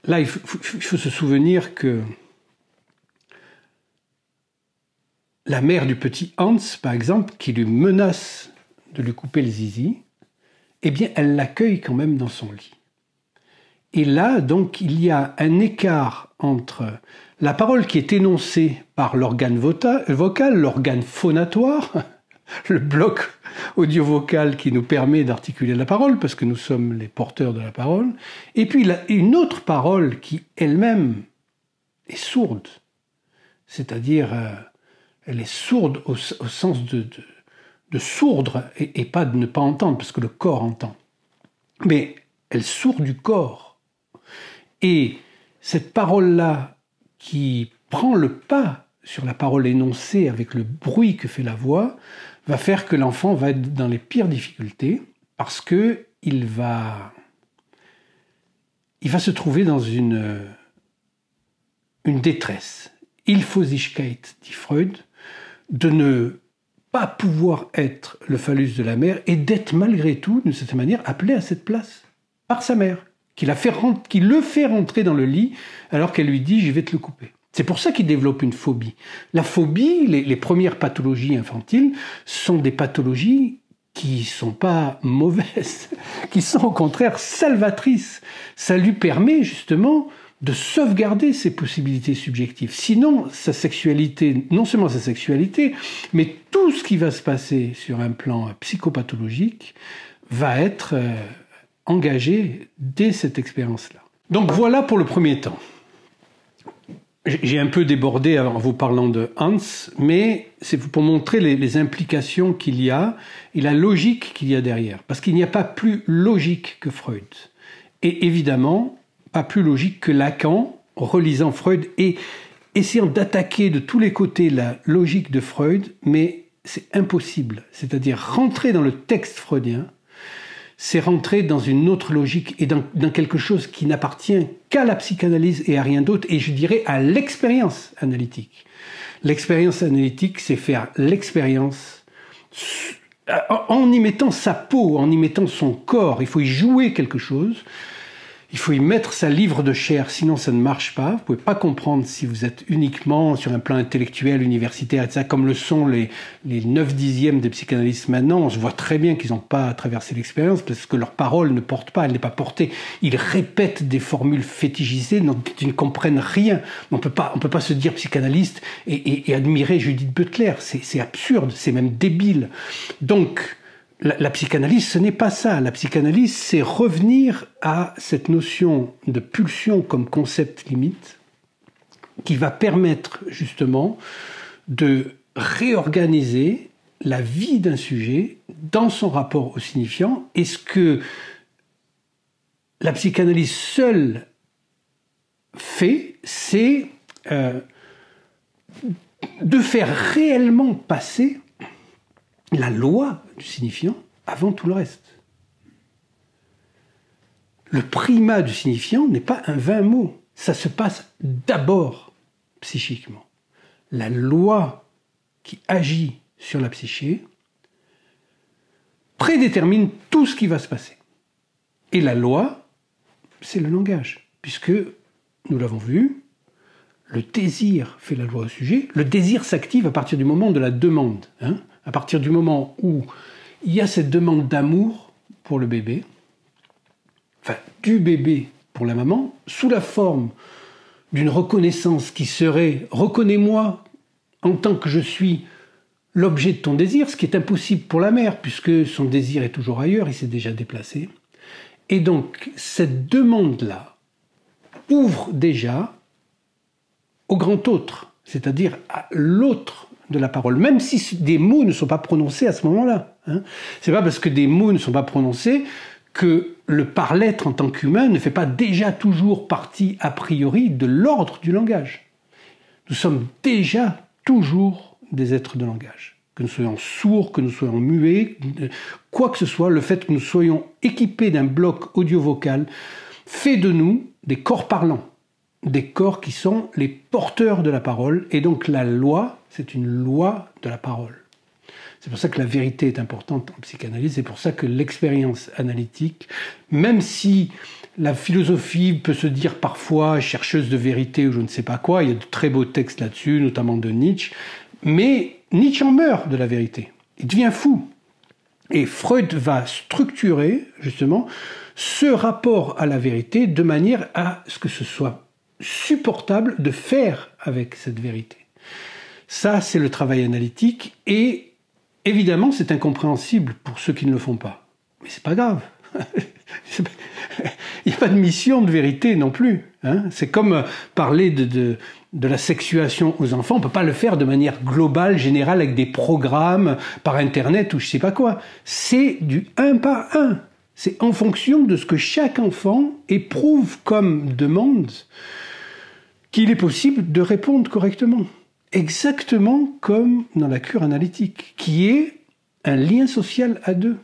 A: Là, il faut se souvenir que la mère du petit Hans, par exemple, qui lui menace de lui couper le zizi, eh bien, elle l'accueille quand même dans son lit. Et là, donc, il y a un écart entre la parole qui est énoncée par l'organe vocal, l'organe phonatoire, le bloc audio-vocal qui nous permet d'articuler la parole, parce que nous sommes les porteurs de la parole, et puis une autre parole qui elle-même est sourde, c'est-à-dire elle est sourde au sens de sourdre et pas de ne pas entendre, parce que le corps entend. Mais elle sourd du corps. Et cette parole-là qui prend le pas sur la parole énoncée avec le bruit que fait la voix, va faire que l'enfant va être dans les pires difficultés parce que il va se trouver dans une détresse. Hilflosigkeit, dit Freud, de ne pas pouvoir être le phallus de la mère et d'être malgré tout, d'une certaine manière, appelé à cette place par sa mère, qui le fait rentrer dans le lit alors qu'elle lui dit « je vais te le couper ». C'est pour ça qu'il développe une phobie. La phobie, les premières pathologies infantiles, sont des pathologies qui ne sont pas mauvaises, qui sont au contraire salvatrices. Ça lui permet justement de sauvegarder ses possibilités subjectives. Sinon, sa sexualité, non seulement sa sexualité, mais tout ce qui va se passer sur un plan psychopathologique va être engagé dès cette expérience-là. Donc voilà pour le premier temps. J'ai un peu débordé en vous parlant de Hans, mais c'est pour montrer les implications qu'il y a et la logique qu'il y a derrière. Parce qu'il n'y a pas plus logique que Freud. Et évidemment, pas plus logique que Lacan, relisant Freud et essayant d'attaquer de tous les côtés la logique de Freud, mais c'est impossible. C'est-à-dire rentrer dans le texte freudien, c'est rentrer dans une autre logique et dans quelque chose qui n'appartient qu'à la psychanalyse et à rien d'autre, et je dirais à l'expérience analytique. L'expérience analytique, c'est faire l'expérience en y mettant sa peau, en y mettant son corps. Il faut y jouer quelque chose. Il faut y mettre sa livre de chair, sinon ça ne marche pas. Vous ne pouvez pas comprendre si vous êtes uniquement sur un plan intellectuel, universitaire, etc., comme le sont les 9/10 des psychanalystes maintenant. On se voit très bien qu'ils n'ont pas traversé l'expérience parce que leur parole ne porte pas, elle n'est pas portée. Ils répètent des formules fétichisées dont ils ne comprennent rien. On peut pas se dire psychanalyste et admirer Judith Butler. C'est absurde, c'est même débile. Donc, la psychanalyse, ce n'est pas ça. La psychanalyse, c'est revenir à cette notion de pulsion comme concept limite qui va permettre justement de réorganiser la vie d'un sujet dans son rapport au signifiant. Et ce que la psychanalyse seule fait, c'est de faire réellement passer la loi du signifiant avant tout le reste. Le primat du signifiant n'est pas un vain mot. Ça se passe d'abord psychiquement. La loi qui agit sur la psyché prédétermine tout ce qui va se passer. Et la loi, c'est le langage, puisque, nous l'avons vu, le désir fait la loi au sujet. Le désir s'active à partir du moment de la demande. À partir du moment où il y a cette demande d'amour pour le bébé, enfin du bébé pour la maman, sous la forme d'une reconnaissance qui serait « reconnais-moi en tant que je suis l'objet de ton désir », ce qui est impossible pour la mère, puisque son désir est toujours ailleurs, il s'est déjà déplacé. Et donc, cette demande-là ouvre déjà au grand autre, c'est-à-dire à l'autre de la parole, même si des mots ne sont pas prononcés à ce moment-là. C'est pas parce que des mots ne sont pas prononcés que le par-l'être en tant qu'humain ne fait pas déjà toujours partie a priori de l'ordre du langage. Nous sommes déjà toujours des êtres de langage. Que nous soyons sourds, que nous soyons muets, quoi que ce soit, le fait que nous soyons équipés d'un bloc audio-vocal fait de nous des corps parlants. Des corps qui sont les porteurs de la parole, et donc la loi, c'est une loi de la parole. C'est pour ça que la vérité est importante en psychanalyse, c'est pour ça que l'expérience analytique, même si la philosophie peut se dire parfois chercheuse de vérité ou je ne sais pas quoi, il y a de très beaux textes là-dessus, notamment de Nietzsche, mais Nietzsche en meurt de la vérité, il devient fou. Et Freud va structurer justement ce rapport à la vérité de manière à ce que ce soit supportable de faire avec cette vérité. Ça, c'est le travail analytique, et évidemment, c'est incompréhensible pour ceux qui ne le font pas. Mais c'est pas grave. Il n'y a pas de mission de vérité non plus. C'est comme parler de la sexuation aux enfants, on ne peut pas le faire de manière globale, générale, avec des programmes par Internet ou je ne sais pas quoi. C'est du un par un. C'est en fonction de ce que chaque enfant éprouve comme demande qu'il est possible de répondre correctement. Exactement comme dans la cure analytique, qui est un lien social à deux.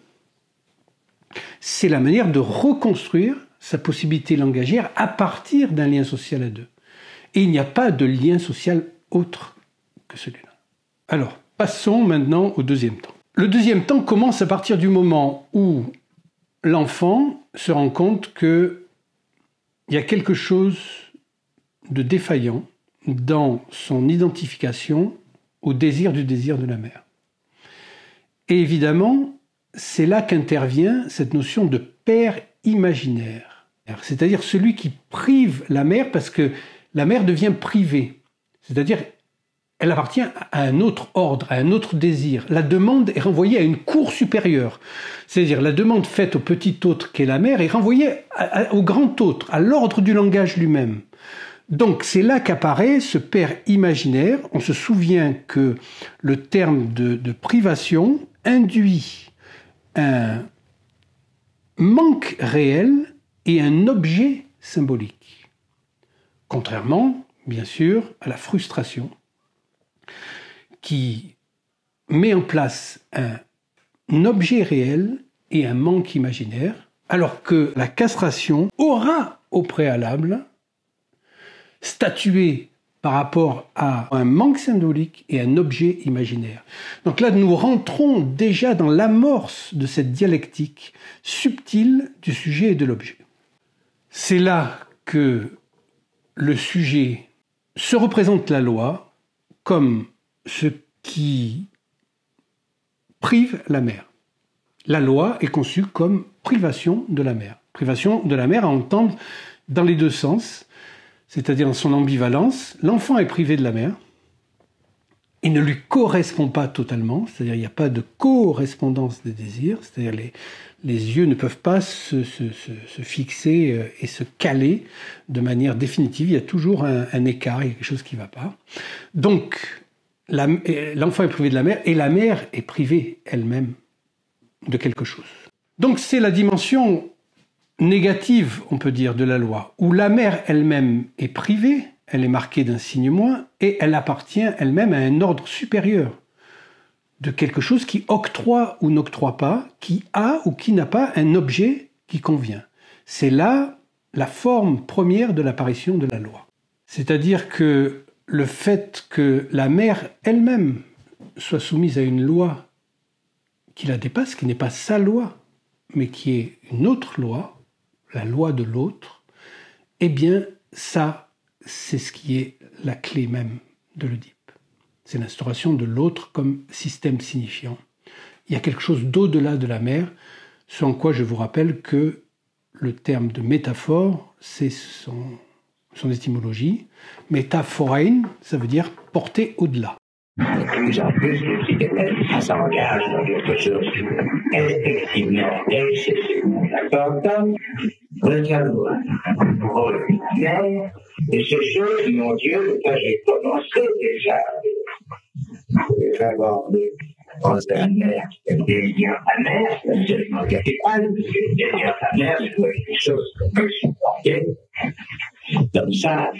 A: C'est la manière de reconstruire sa possibilité langagière à partir d'un lien social à deux. Et il n'y a pas de lien social autre que celui-là. Alors, passons maintenant au deuxième temps. Le deuxième temps commence à partir du moment où l'enfant se rend compte qu'il y a quelque chose de défaillant dans son identification au désir de la mère. Et évidemment, c'est là qu'intervient cette notion de père imaginaire. C'est-à-dire celui qui prive la mère parce que la mère devient privée. C'est-à-dire, elle appartient à un autre ordre, à un autre désir. La demande est renvoyée à une cour supérieure. C'est-à-dire, la demande faite au petit autre qu'est la mère est renvoyée au grand autre, à l'ordre du langage lui-même. Donc, c'est là qu'apparaît ce père imaginaire. On se souvient que le terme de privation induit un manque réel et un objet symbolique. Contrairement, bien sûr, à la frustration qui met en place un objet réel et un manque imaginaire, alors que la castration aura au préalable statué par rapport à un manque symbolique et un objet imaginaire. Donc là, nous rentrons déjà dans l'amorce de cette dialectique subtile du sujet et de l'objet. C'est là que le sujet se représente la loi comme ce qui prive la mère. La loi est conçue comme privation de la mère. Privation de la mère à entendre dans les deux sens, c'est-à-dire dans son ambivalence. L'enfant est privé de la mère, il ne lui correspond pas totalement, c'est-à-dire il n'y a pas de correspondance des désirs, c'est-à-dire les yeux ne peuvent pas se fixer et se caler de manière définitive, il y a toujours un écart, il y a quelque chose qui ne va pas. Donc, l'enfant est privé de la mère et la mère est privée elle-même de quelque chose. Donc c'est la dimension négative, on peut dire, de la loi, où la mère elle-même est privée, elle est marquée d'un signe moins, et elle appartient elle-même à un ordre supérieur, de quelque chose qui octroie ou n'octroie pas, qui a ou qui n'a pas un objet qui convient. C'est là la forme première de l'apparition de la loi. C'est-à-dire que le fait que la mère elle-même soit soumise à une loi qui la dépasse, qui n'est pas sa loi, mais qui est une autre loi, la loi de l'autre, eh bien, ça, c'est ce qui est la clé même de l'Oedipe. C'est l'instauration de l'autre comme système signifiant. Il y a quelque chose d'au-delà de la mère, ce en quoi je vous rappelle que le terme de métaphore, c'est son étymologie. Métaphorein, ça veut dire porter au-delà.
E: De plus en plus, le psychanalyse s'engage dans quelque chose effectivement excessivement important, le savoir. Et c'est chose, mon Dieu, que j'ai commencé déjà. J'ai abordé la mère, le désir amer, c'est absolument capital, le désir amer, c'est quelque chose qu'on peut supporter. Comme ça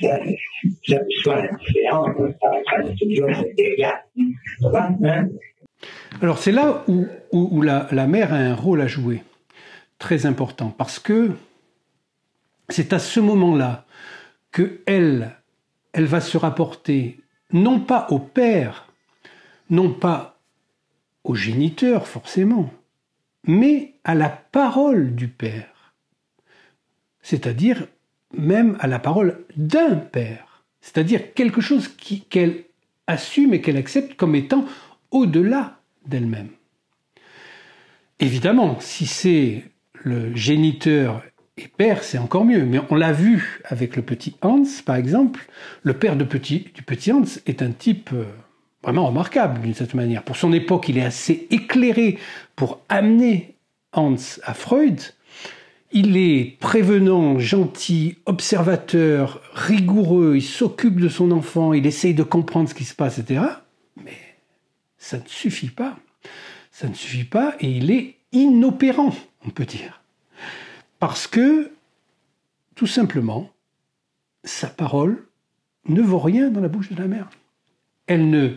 E: soit indifférent, ça fait toujours des dégâts.
A: Alors c'est là où la mère a un rôle à jouer, très important, parce que c'est à ce moment-là qu'elle va se rapporter non pas au père, non pas au géniteur forcément, mais à la parole du père, c'est-à-dire même à la parole d'un père, c'est-à-dire quelque chose qu'elle assume et qu'elle accepte comme étant au-delà d'elle-même. Évidemment, si c'est le géniteur et père, c'est encore mieux, mais on l'a vu avec le petit Hans, par exemple, le père du petit Hans est un type vraiment remarquable d'une certaine manière. Pour son époque, il est assez éclairé pour amener Hans à Freud. Il est prévenant, gentil, observateur, rigoureux, il s'occupe de son enfant, il essaye de comprendre ce qui se passe, etc. Mais ça ne suffit pas. Ça ne suffit pas et il est inopérant, on peut dire. Parce que, tout simplement, sa parole ne vaut rien dans la bouche de la mère. Elle ne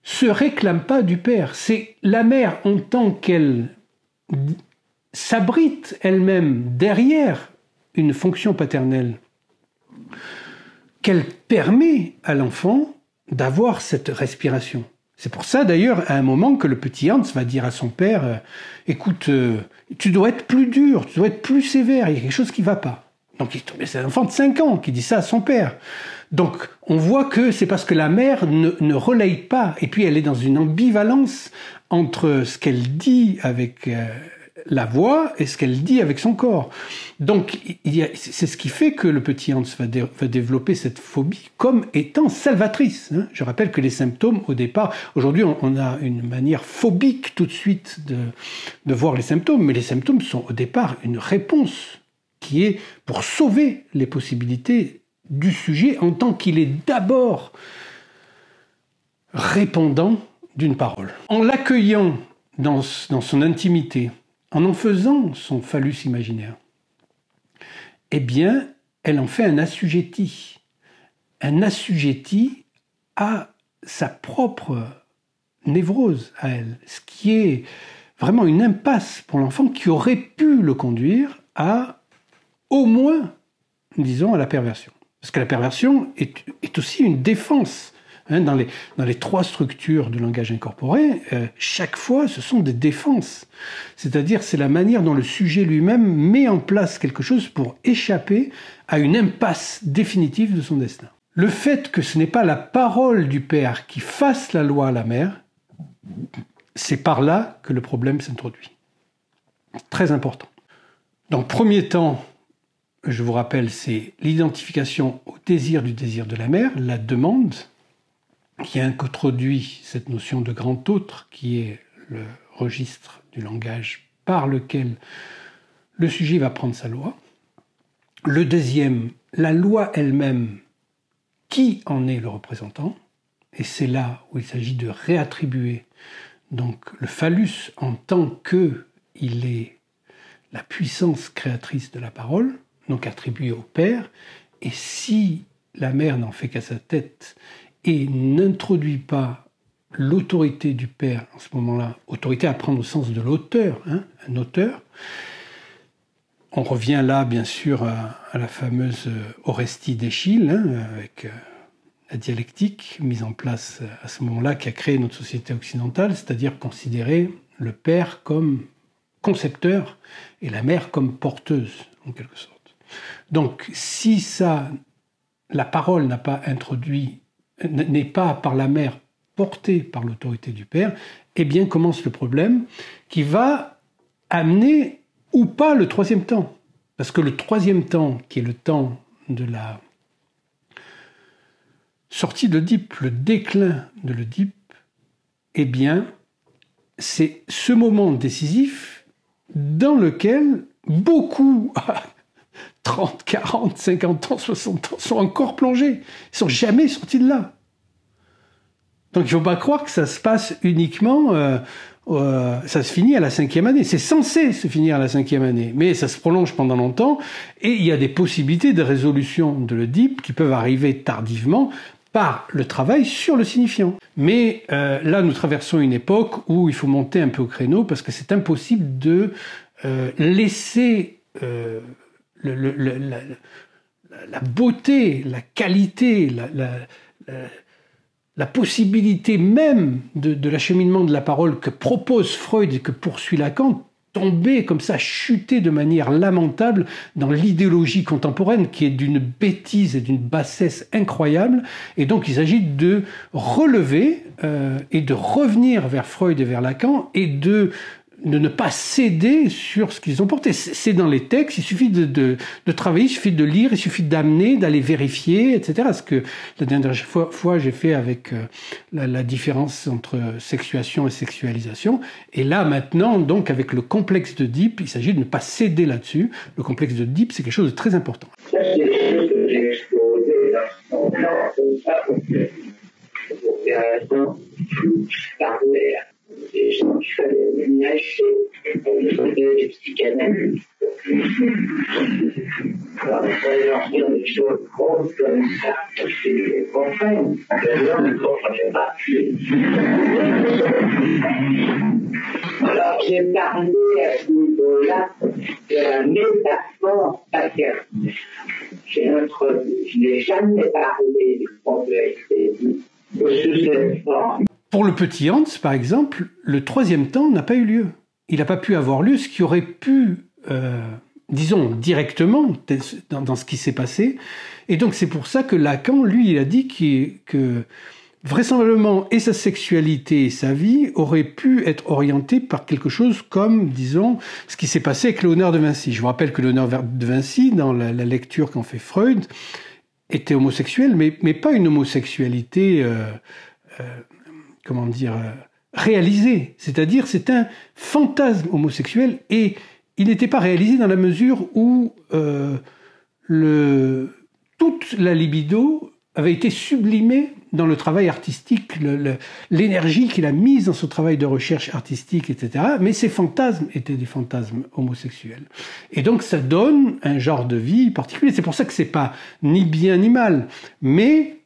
A: se réclame pas du père. C'est la mère en tant qu'elle s'abrite elle-même derrière une fonction paternelle qu'elle permet à l'enfant d'avoir cette respiration. C'est pour ça d'ailleurs à un moment que le petit Hans va dire à son père « Écoute, tu dois être plus dur, tu dois être plus sévère, il y a quelque chose qui ne va pas. » Donc c'est un enfant de 5 ans qui dit ça à son père. Donc on voit que c'est parce que la mère ne relaye pas, et puis elle est dans une ambivalence entre ce qu'elle dit avec la voix et ce qu'elle dit avec son corps. Donc c'est ce qui fait que le petit Hans va développer cette phobie comme étant salvatrice. Je rappelle que les symptômes au départ, aujourd'hui on a une manière phobique tout de suite de voir les symptômes, mais les symptômes sont au départ une réponse qui est pour sauver les possibilités du sujet en tant qu'il est d'abord répondant d'une parole. En l'accueillant dans son intimité, en faisant son phallus imaginaire, eh bien, elle en fait un assujetti à sa propre névrose à elle, ce qui est vraiment une impasse pour l'enfant qui aurait pu le conduire à, au moins, disons, à la perversion. Parce que la perversion est aussi une défense. Dans les 3 structures du langage incorporé, chaque fois, ce sont des défenses. C'est-à-dire, c'est la manière dont le sujet lui-même met en place quelque chose pour échapper à une impasse définitive de son destin. Le fait que ce n'est pas la parole du père qui fasse la loi à la mère, c'est par là que le problème s'introduit. Très important. Donc, premier temps, je vous rappelle, c'est l'identification au désir du désir de la mère, la demande, qui introduit cette notion de grand autre, qui est le registre du langage par lequel le sujet va prendre sa loi. Le deuxième, la loi elle-même, qui en est le représentant, et c'est là où il s'agit de réattribuer donc le phallus en tant qu'il est la puissance créatrice de la parole, donc attribuée au père, et si la mère n'en fait qu'à sa tête et n'introduit pas l'autorité du père en ce moment-là, autorité à prendre au sens de l'auteur, un auteur. On revient là, bien sûr, à la fameuse Orestie d'Échille, avec la dialectique mise en place à ce moment-là, qui a créé notre société occidentale, c'est-à-dire considérer le père comme concepteur et la mère comme porteuse, en quelque sorte. Donc, si la parole n'a pas introduit, n'est pas par la mère portée par l'autorité du père, eh bien commence le problème qui va amener ou pas le troisième temps. Parce que le troisième temps, qui est le temps de la sortie de l'Oedipe, le déclin de l'Oedipe, eh bien, c'est ce moment décisif dans lequel beaucoup, 30, 40, 50 ans, 60 ans, sont encore plongés. Ils ne sont jamais sortis de là. Donc il ne faut pas croire que ça se passe uniquement, ça se finit à la 5e année. C'est censé se finir à la 5e année, mais ça se prolonge pendant longtemps, et il y a des possibilités de résolution de l'Oedipe qui peuvent arriver tardivement par le travail sur le signifiant. Mais là, nous traversons une époque où il faut monter un peu au créneau, parce que c'est impossible de laisser la beauté, la qualité, la possibilité même de l'acheminement de la parole que propose Freud et que poursuit Lacan, tomber comme ça, chuter de manière lamentable dans l'idéologie contemporaine qui est d'une bêtise et d'une bassesse incroyable. Et donc il s'agit de relever et de revenir vers Freud et vers Lacan et de ne pas céder sur ce qu'ils ont porté. C'est dans les textes, il suffit de travailler, il suffit de lire, il suffit d'amener, d'aller vérifier, etc. Ce que la dernière fois j'ai fait avec la différence entre sexuation et sexualisation. Et là maintenant, donc avec le complexe d'Oedipe, il s'agit de ne pas céder là-dessus. Le complexe d'Oedipe, c'est quelque chose de très important.
E: Ça, c'est des choses que j'ai exposées dans son plan, comme ça, pour des raisons parallèles. Des gens qui fallait ménager, des psychanalystes. Alors, il fallait leur dire des choses grosses comme ça, parce qu'ils comprennent. Les gens ne comprenaient pas. Alors, j'ai parlé à ce niveau-là de la métaphore paternelle. Je n'ai jamais parlé du complexe sous cette forme.
A: Pour le petit Hans, par exemple, le troisième temps n'a pas eu lieu. Il n'a pas pu avoir lieu, ce qui aurait pu, disons, directement dans ce qui s'est passé. Et donc c'est pour ça que Lacan, lui, il a dit que vraisemblablement, et sa sexualité et sa vie auraient pu être orientées par quelque chose comme, disons, ce qui s'est passé avec Léonard de Vinci. Je vous rappelle que Léonard de Vinci, dans la lecture qu'en fait Freud, était homosexuel, mais pas une homosexualité... réalisé. C'est-à-dire, c'est un fantasme homosexuel et il n'était pas réalisé dans la mesure où toute la libido avait été sublimée dans le travail artistique, l'énergie qu'il a mise dans son travail de recherche artistique, etc. Mais ces fantasmes étaient des fantasmes homosexuels. Et donc, ça donne un genre de vie particulier. C'est pour ça que c'est pas ni bien ni mal. Mais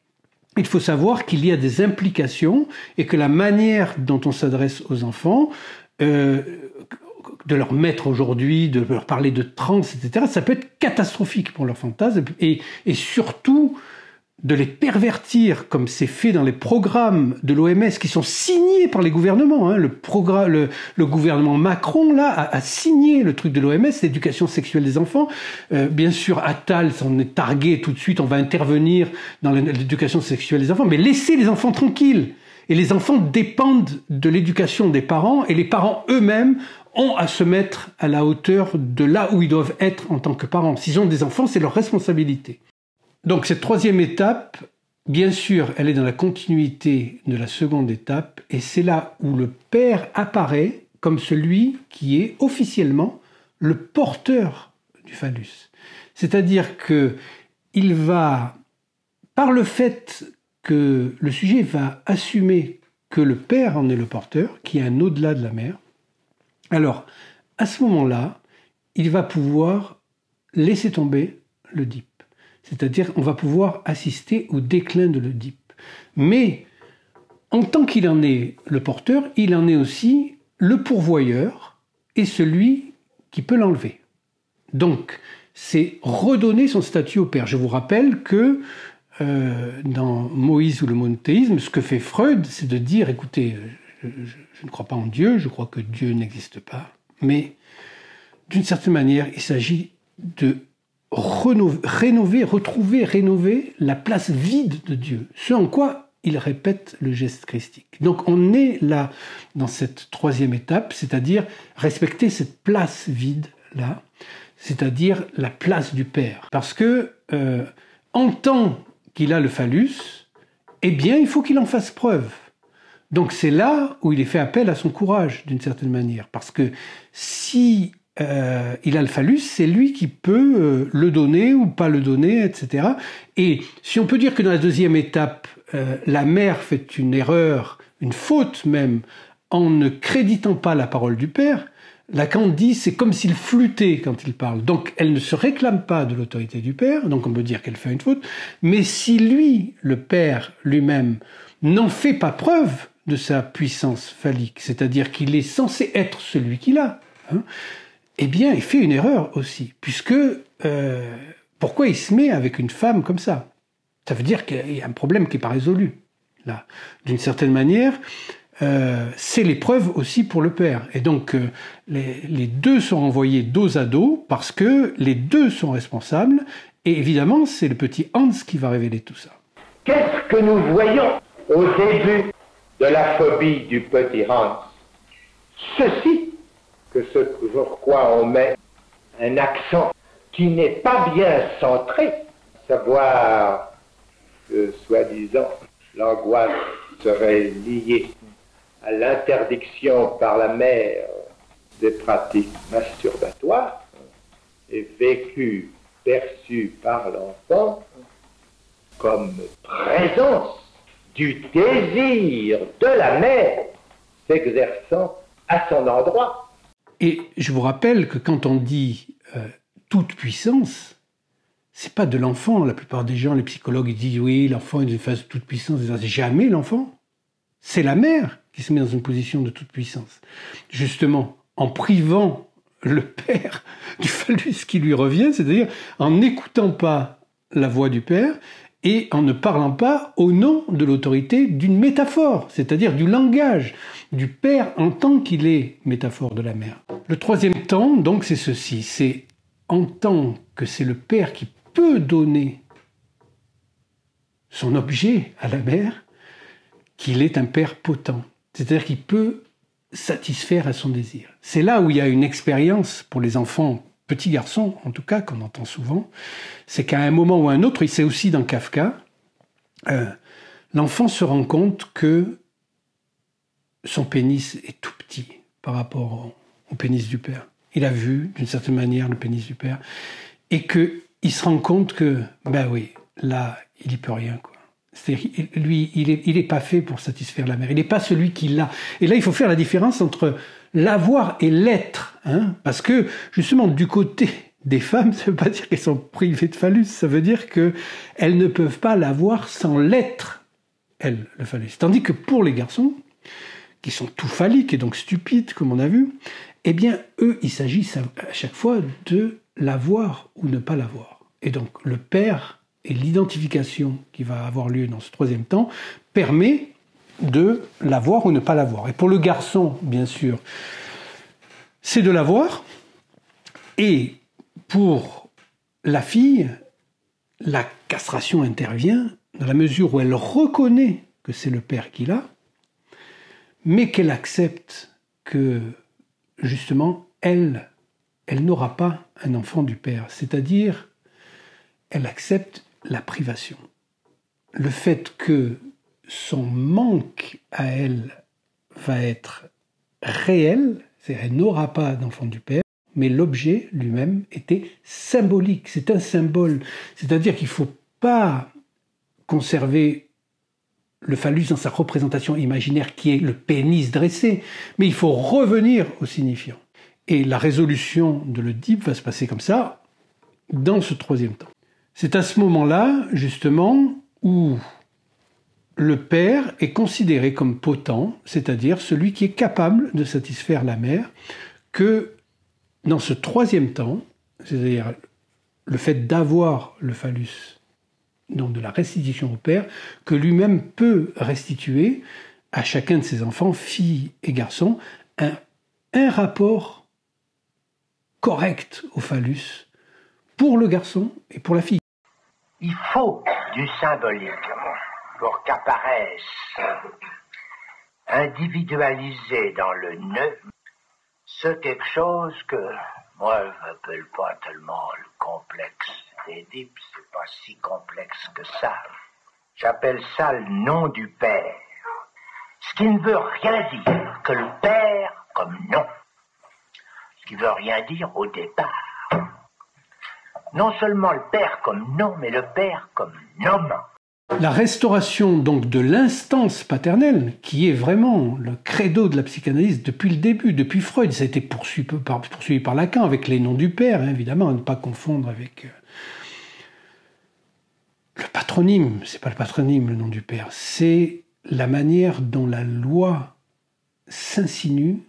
A: il faut savoir qu'il y a des implications et que la manière dont on s'adresse aux enfants de leur mettre aujourd'hui, de leur parler de trans, etc., ça peut être catastrophique pour leur fantasme, et surtout de les pervertir, comme c'est fait dans les programmes de l'OMS qui sont signés par les gouvernements. Hein. Le gouvernement Macron là a signé le truc de l'OMS, l'éducation sexuelle des enfants. Bien sûr, Attal s'en est targué tout de suite, on va intervenir dans l'éducation sexuelle des enfants, mais laissez les enfants tranquilles. Et les enfants dépendent de l'éducation des parents, et les parents eux-mêmes ont à se mettre à la hauteur de là où ils doivent être en tant que parents. S'ils ont des enfants, c'est leur responsabilité. Donc cette troisième étape, bien sûr, elle est dans la continuité de la seconde étape, et c'est là où le père apparaît comme celui qui est officiellement le porteur du phallus. C'est-à-dire que il va, par le fait que le sujet va assumer que le père en est le porteur, qui est un au-delà de la mère, alors à ce moment-là, il va pouvoir laisser tomber l'Oedipe. C'est-à-dire on va pouvoir assister au déclin de l'Oedipe. Mais en tant qu'il en est le porteur, il en est aussi le pourvoyeur et celui qui peut l'enlever. Donc c'est redonner son statut au père. Je vous rappelle que dans Moïse ou le monothéisme, ce que fait Freud, c'est de dire, écoutez, je ne crois pas en Dieu, je crois que Dieu n'existe pas, mais d'une certaine manière, il s'agit de rénover la place vide de Dieu, ce en quoi il répète le geste christique. Donc on est là dans cette troisième étape, c'est-à-dire respecter cette place vide là, c'est-à-dire la place du Père. Parce que en tant qu'il a le phallus, eh bien il faut qu'il en fasse preuve. Donc c'est là où il est fait appel à son courage d'une certaine manière, parce que si il a le phallus, c'est lui qui peut le donner ou pas le donner, etc. Et si on peut dire que dans la deuxième étape, la mère fait une erreur, une faute même, en ne créditant pas la parole du père, Lacan dit c'est comme s'il flûtait quand il parle. Donc elle ne se réclame pas de l'autorité du père, donc on peut dire qu'elle fait une faute, mais si lui, le père lui-même, n'en fait pas preuve de sa puissance phallique, c'est-à-dire qu'il est censé être celui qu'il a, hein, eh bien, il fait une erreur aussi, puisque pourquoi il se met avec une femme comme ça? Ça veut dire qu'il y a un problème qui n'est pas résolu, là. D'une certaine manière, c'est l'épreuve aussi pour le père. Et donc, les deux sont envoyés dos à dos, parce que les deux sont responsables, et évidemment, c'est le petit Hans qui va révéler tout ça.
E: Qu'est-ce que nous voyons au début de la phobie du petit Hans? Ceci, que sur quoi on met un accent qui n'est pas bien centré, savoir que, soi-disant, l'angoisse serait liée à l'interdiction par la mère des pratiques masturbatoires, et vécue, perçue par l'enfant comme présence du désir de la mère s'exerçant à son endroit.
A: Et je vous rappelle que quand on dit toute puissance, c'est pas de l'enfant. La plupart des gens, les psychologues, ils disent oui, l'enfant est une phase de toute puissance. C'est jamais l'enfant. C'est la mère qui se met dans une position de toute puissance. Justement, en privant le père du phallus qui lui revient, c'est-à-dire en n'écoutant pas la voix du père et en ne parlant pas au nom de l'autorité d'une métaphore, c'est-à-dire du langage du père en tant qu'il est métaphore de la mère. Le troisième temps, donc, c'est ceci, c'est en tant que c'est le père qui peut donner son objet à la mère, qu'il est un père potent, c'est-à-dire qu'il peut satisfaire à son désir. C'est là où il y a une expérience pour les enfants, petits garçons en tout cas, qu'on entend souvent, c'est qu'à un moment ou à un autre, et c'est aussi dans Kafka, l'enfant se rend compte que son pénis est tout petit par rapport au pénis du père. Il a vu, d'une certaine manière, le pénis du père, et qu'il se rend compte que, ben oui, là, il n'y peut rien, quoi. C'est-à-dire, lui, il est pas fait pour satisfaire la mère. Il n'est pas celui qui l'a. Et là, il faut faire la différence entre l'avoir et l'être, hein, parce que, justement, du côté des femmes, ça ne veut pas dire qu'elles sont privées de phallus, ça veut dire qu'elles ne peuvent pas l'avoir sans l'être, elles, le phallus. Tandis que pour les garçons, qui sont tout phalliques et donc stupides, comme on a vu, eh bien, eux, il s'agit à chaque fois de l'avoir ou ne pas l'avoir. Et donc, le père et l'identification qui va avoir lieu dans ce troisième temps permet de l'avoir ou ne pas l'avoir. Et pour le garçon, bien sûr, c'est de l'avoir. Et pour la fille, la castration intervient dans la mesure où elle reconnaît que c'est le père qui l'a, mais qu'elle accepte que, justement, elle n'aura pas un enfant du père. C'est-à-dire, elle accepte la privation. Le fait que son manque à elle va être réel, c'est-à-dire elle n'aura pas d'enfant du père, mais l'objet lui-même était symbolique, c'est un symbole. C'est-à-dire qu'il ne faut pas conserver le phallus dans sa représentation imaginaire qui est le pénis dressé, mais il faut revenir au signifiant. Et la résolution de l'Oedipe va se passer comme ça, dans ce troisième temps. C'est à ce moment-là, justement, où le père est considéré comme potent, c'est-à-dire celui qui est capable de satisfaire la mère, que dans ce troisième temps, c'est-à-dire le fait d'avoir le phallus, donc de la restitution au père, que lui-même peut restituer à chacun de ses enfants, filles et garçons, un rapport correct au phallus pour le garçon et pour la fille.
C: Il faut du symbolique pour qu'apparaisse individualisé dans le nœud ce quelque chose que moi je n'appelle pas tellement le complexe d'Édipe, c'est pas si complexe que ça. J'appelle ça le nom du père. Ce qui ne veut rien dire que le père comme nom. Ce qui veut rien dire au départ. Non seulement le père comme nom, mais le père comme nom.
A: La restauration donc de l'instance paternelle, qui est vraiment le credo de la psychanalyse depuis le début, depuis Freud, ça a été poursuivi par Lacan avec les noms du père, hein, évidemment, à ne pas confondre avec le patronyme. C'est pas le patronyme, le nom du père, c'est la manière dont la loi s'insinue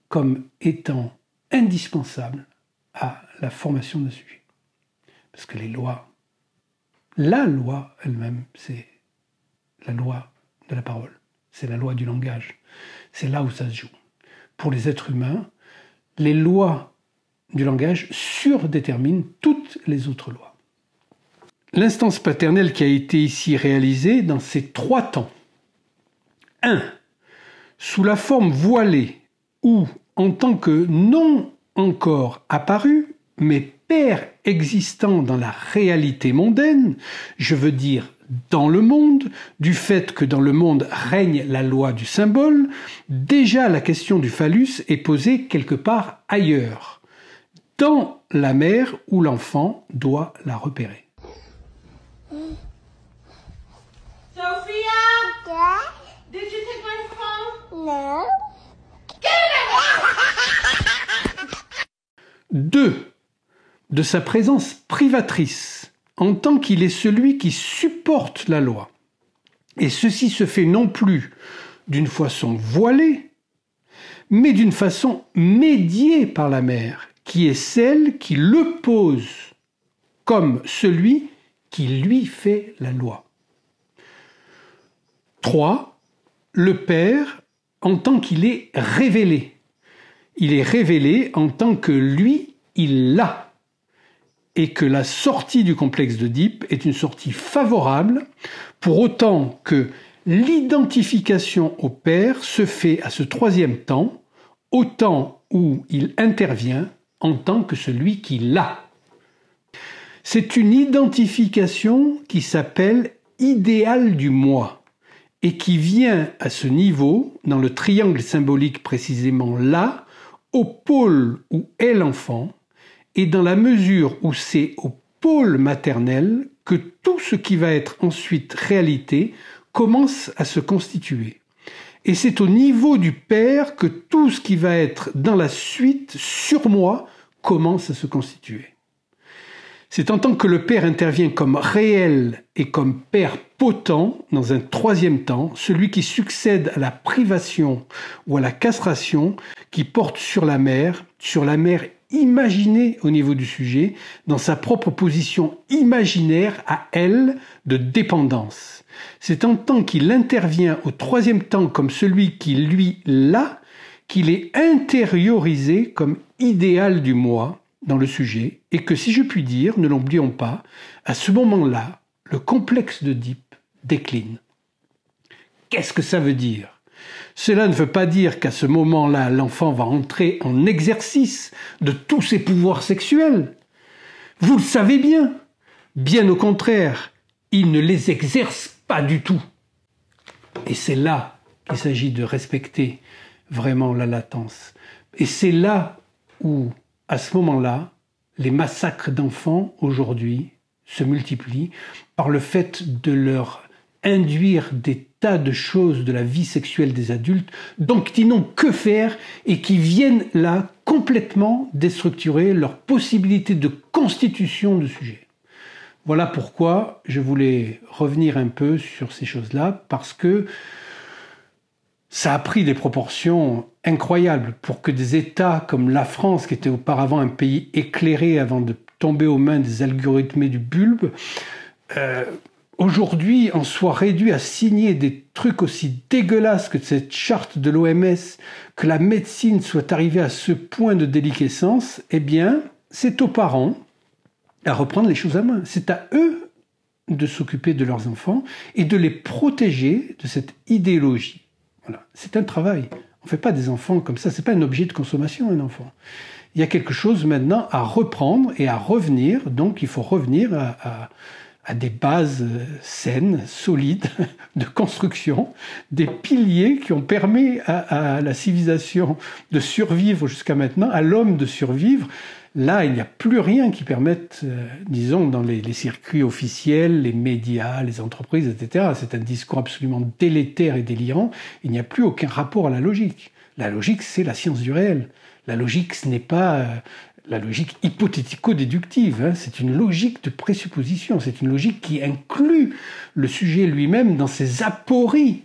A: comme étant indispensable à la formation d'un sujet. Parce que les lois, la loi elle-même, c'est la loi de la parole, c'est la loi du langage, c'est là où ça se joue. Pour les êtres humains, les lois du langage surdéterminent toutes les autres lois. L'instance paternelle qui a été ici réalisée dans ces trois temps. 1. Sous la forme voilée ou en tant que non encore apparu, mais père existant dans la réalité mondaine, je veux dire dans le monde, du fait que dans le monde règne la loi du symbole, déjà la question du phallus est posée quelque part ailleurs, dans la mère où l'enfant doit la repérer.
F: Sophia? Yeah? Did you take my phone? No.
A: 2. De sa présence privatrice, en tant qu'il est celui qui supporte la loi. Et ceci se fait non plus d'une façon voilée, mais d'une façon médiée par la mère, qui est celle qui le pose comme celui qui lui fait la loi. 3. Le père en tant qu'il est révélé. Il est révélé en tant que lui, il l'a. Et que la sortie du complexe d'Oedipe est une sortie favorable, pour autant que l'identification au père se fait à ce troisième temps, au temps où il intervient en tant que celui qui l'a. C'est une identification qui s'appelle idéal du moi, et qui vient à ce niveau, dans le triangle symbolique précisément là, au pôle où est l'enfant, et dans la mesure où c'est au pôle maternel que tout ce qui va être ensuite réalité commence à se constituer. Et c'est au niveau du père que tout ce qui va être dans la suite sur moi commence à se constituer. C'est en tant que le Père intervient comme réel et comme Père potent dans un troisième temps, celui qui succède à la privation ou à la castration, qui porte sur la mère imaginée au niveau du sujet, dans sa propre position imaginaire à elle de dépendance. C'est en tant qu'il intervient au troisième temps comme celui qui, lui, l'a, qu'il est intériorisé comme idéal du moi dans le sujet, et que, si je puis dire, ne l'oublions pas, à ce moment-là, le complexe d'Oedipe décline. Qu'est-ce que ça veut dire ? Cela ne veut pas dire qu'à ce moment-là, l'enfant va entrer en exercice de tous ses pouvoirs sexuels. Vous le savez bien. Bien au contraire, il ne les exerce pas du tout. Et c'est là qu'il s'agit de respecter vraiment la latence. Et c'est là où, à ce moment-là, les massacres d'enfants aujourd'hui se multiplient par le fait de leur induire des tas de choses de la vie sexuelle des adultes, donc qui n'ont que faire et qui viennent là complètement déstructurer leur possibilité de constitution de sujet. Voilà pourquoi je voulais revenir un peu sur ces choses-là, parce que ça a pris des proportions incroyables pour que des États comme la France, qui était auparavant un pays éclairé avant de tomber aux mains des algorithmés du bulbe, aujourd'hui en soit réduit à signer des trucs aussi dégueulasses que cette charte de l'OMS, que la médecine soit arrivée à ce point de déliquescence, eh bien, c'est aux parents à reprendre les choses à main. C'est à eux de s'occuper de leurs enfants et de les protéger de cette idéologie. Voilà. C'est un travail. On ne fait pas des enfants comme ça. C'est pas un objet de consommation, un enfant. Il y a quelque chose maintenant à reprendre et à revenir. Donc, il faut revenir à des bases saines, solides, de construction, des piliers qui ont permis à la civilisation de survivre jusqu'à maintenant, à l'homme de survivre. Là, il n'y a plus rien qui permette, disons, dans les circuits officiels, les médias, les entreprises, etc. C'est un discours absolument délétère et délirant. Il n'y a plus aucun rapport à la logique. La logique, c'est la science du réel. La logique, ce n'est pas la logique hypothético-déductive. Hein. C'est une logique de présupposition. C'est une logique qui inclut le sujet lui-même dans ses apories.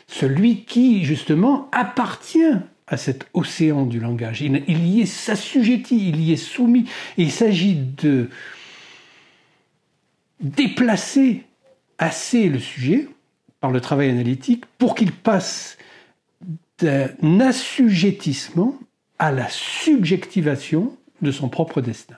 A: Celui qui, justement, appartient à cet océan du langage. Il y est s'assujetti, il y est soumis. Et il s'agit de déplacer assez le sujet par le travail analytique pour qu'il passe d'un assujettissement à la subjectivation de son propre destin.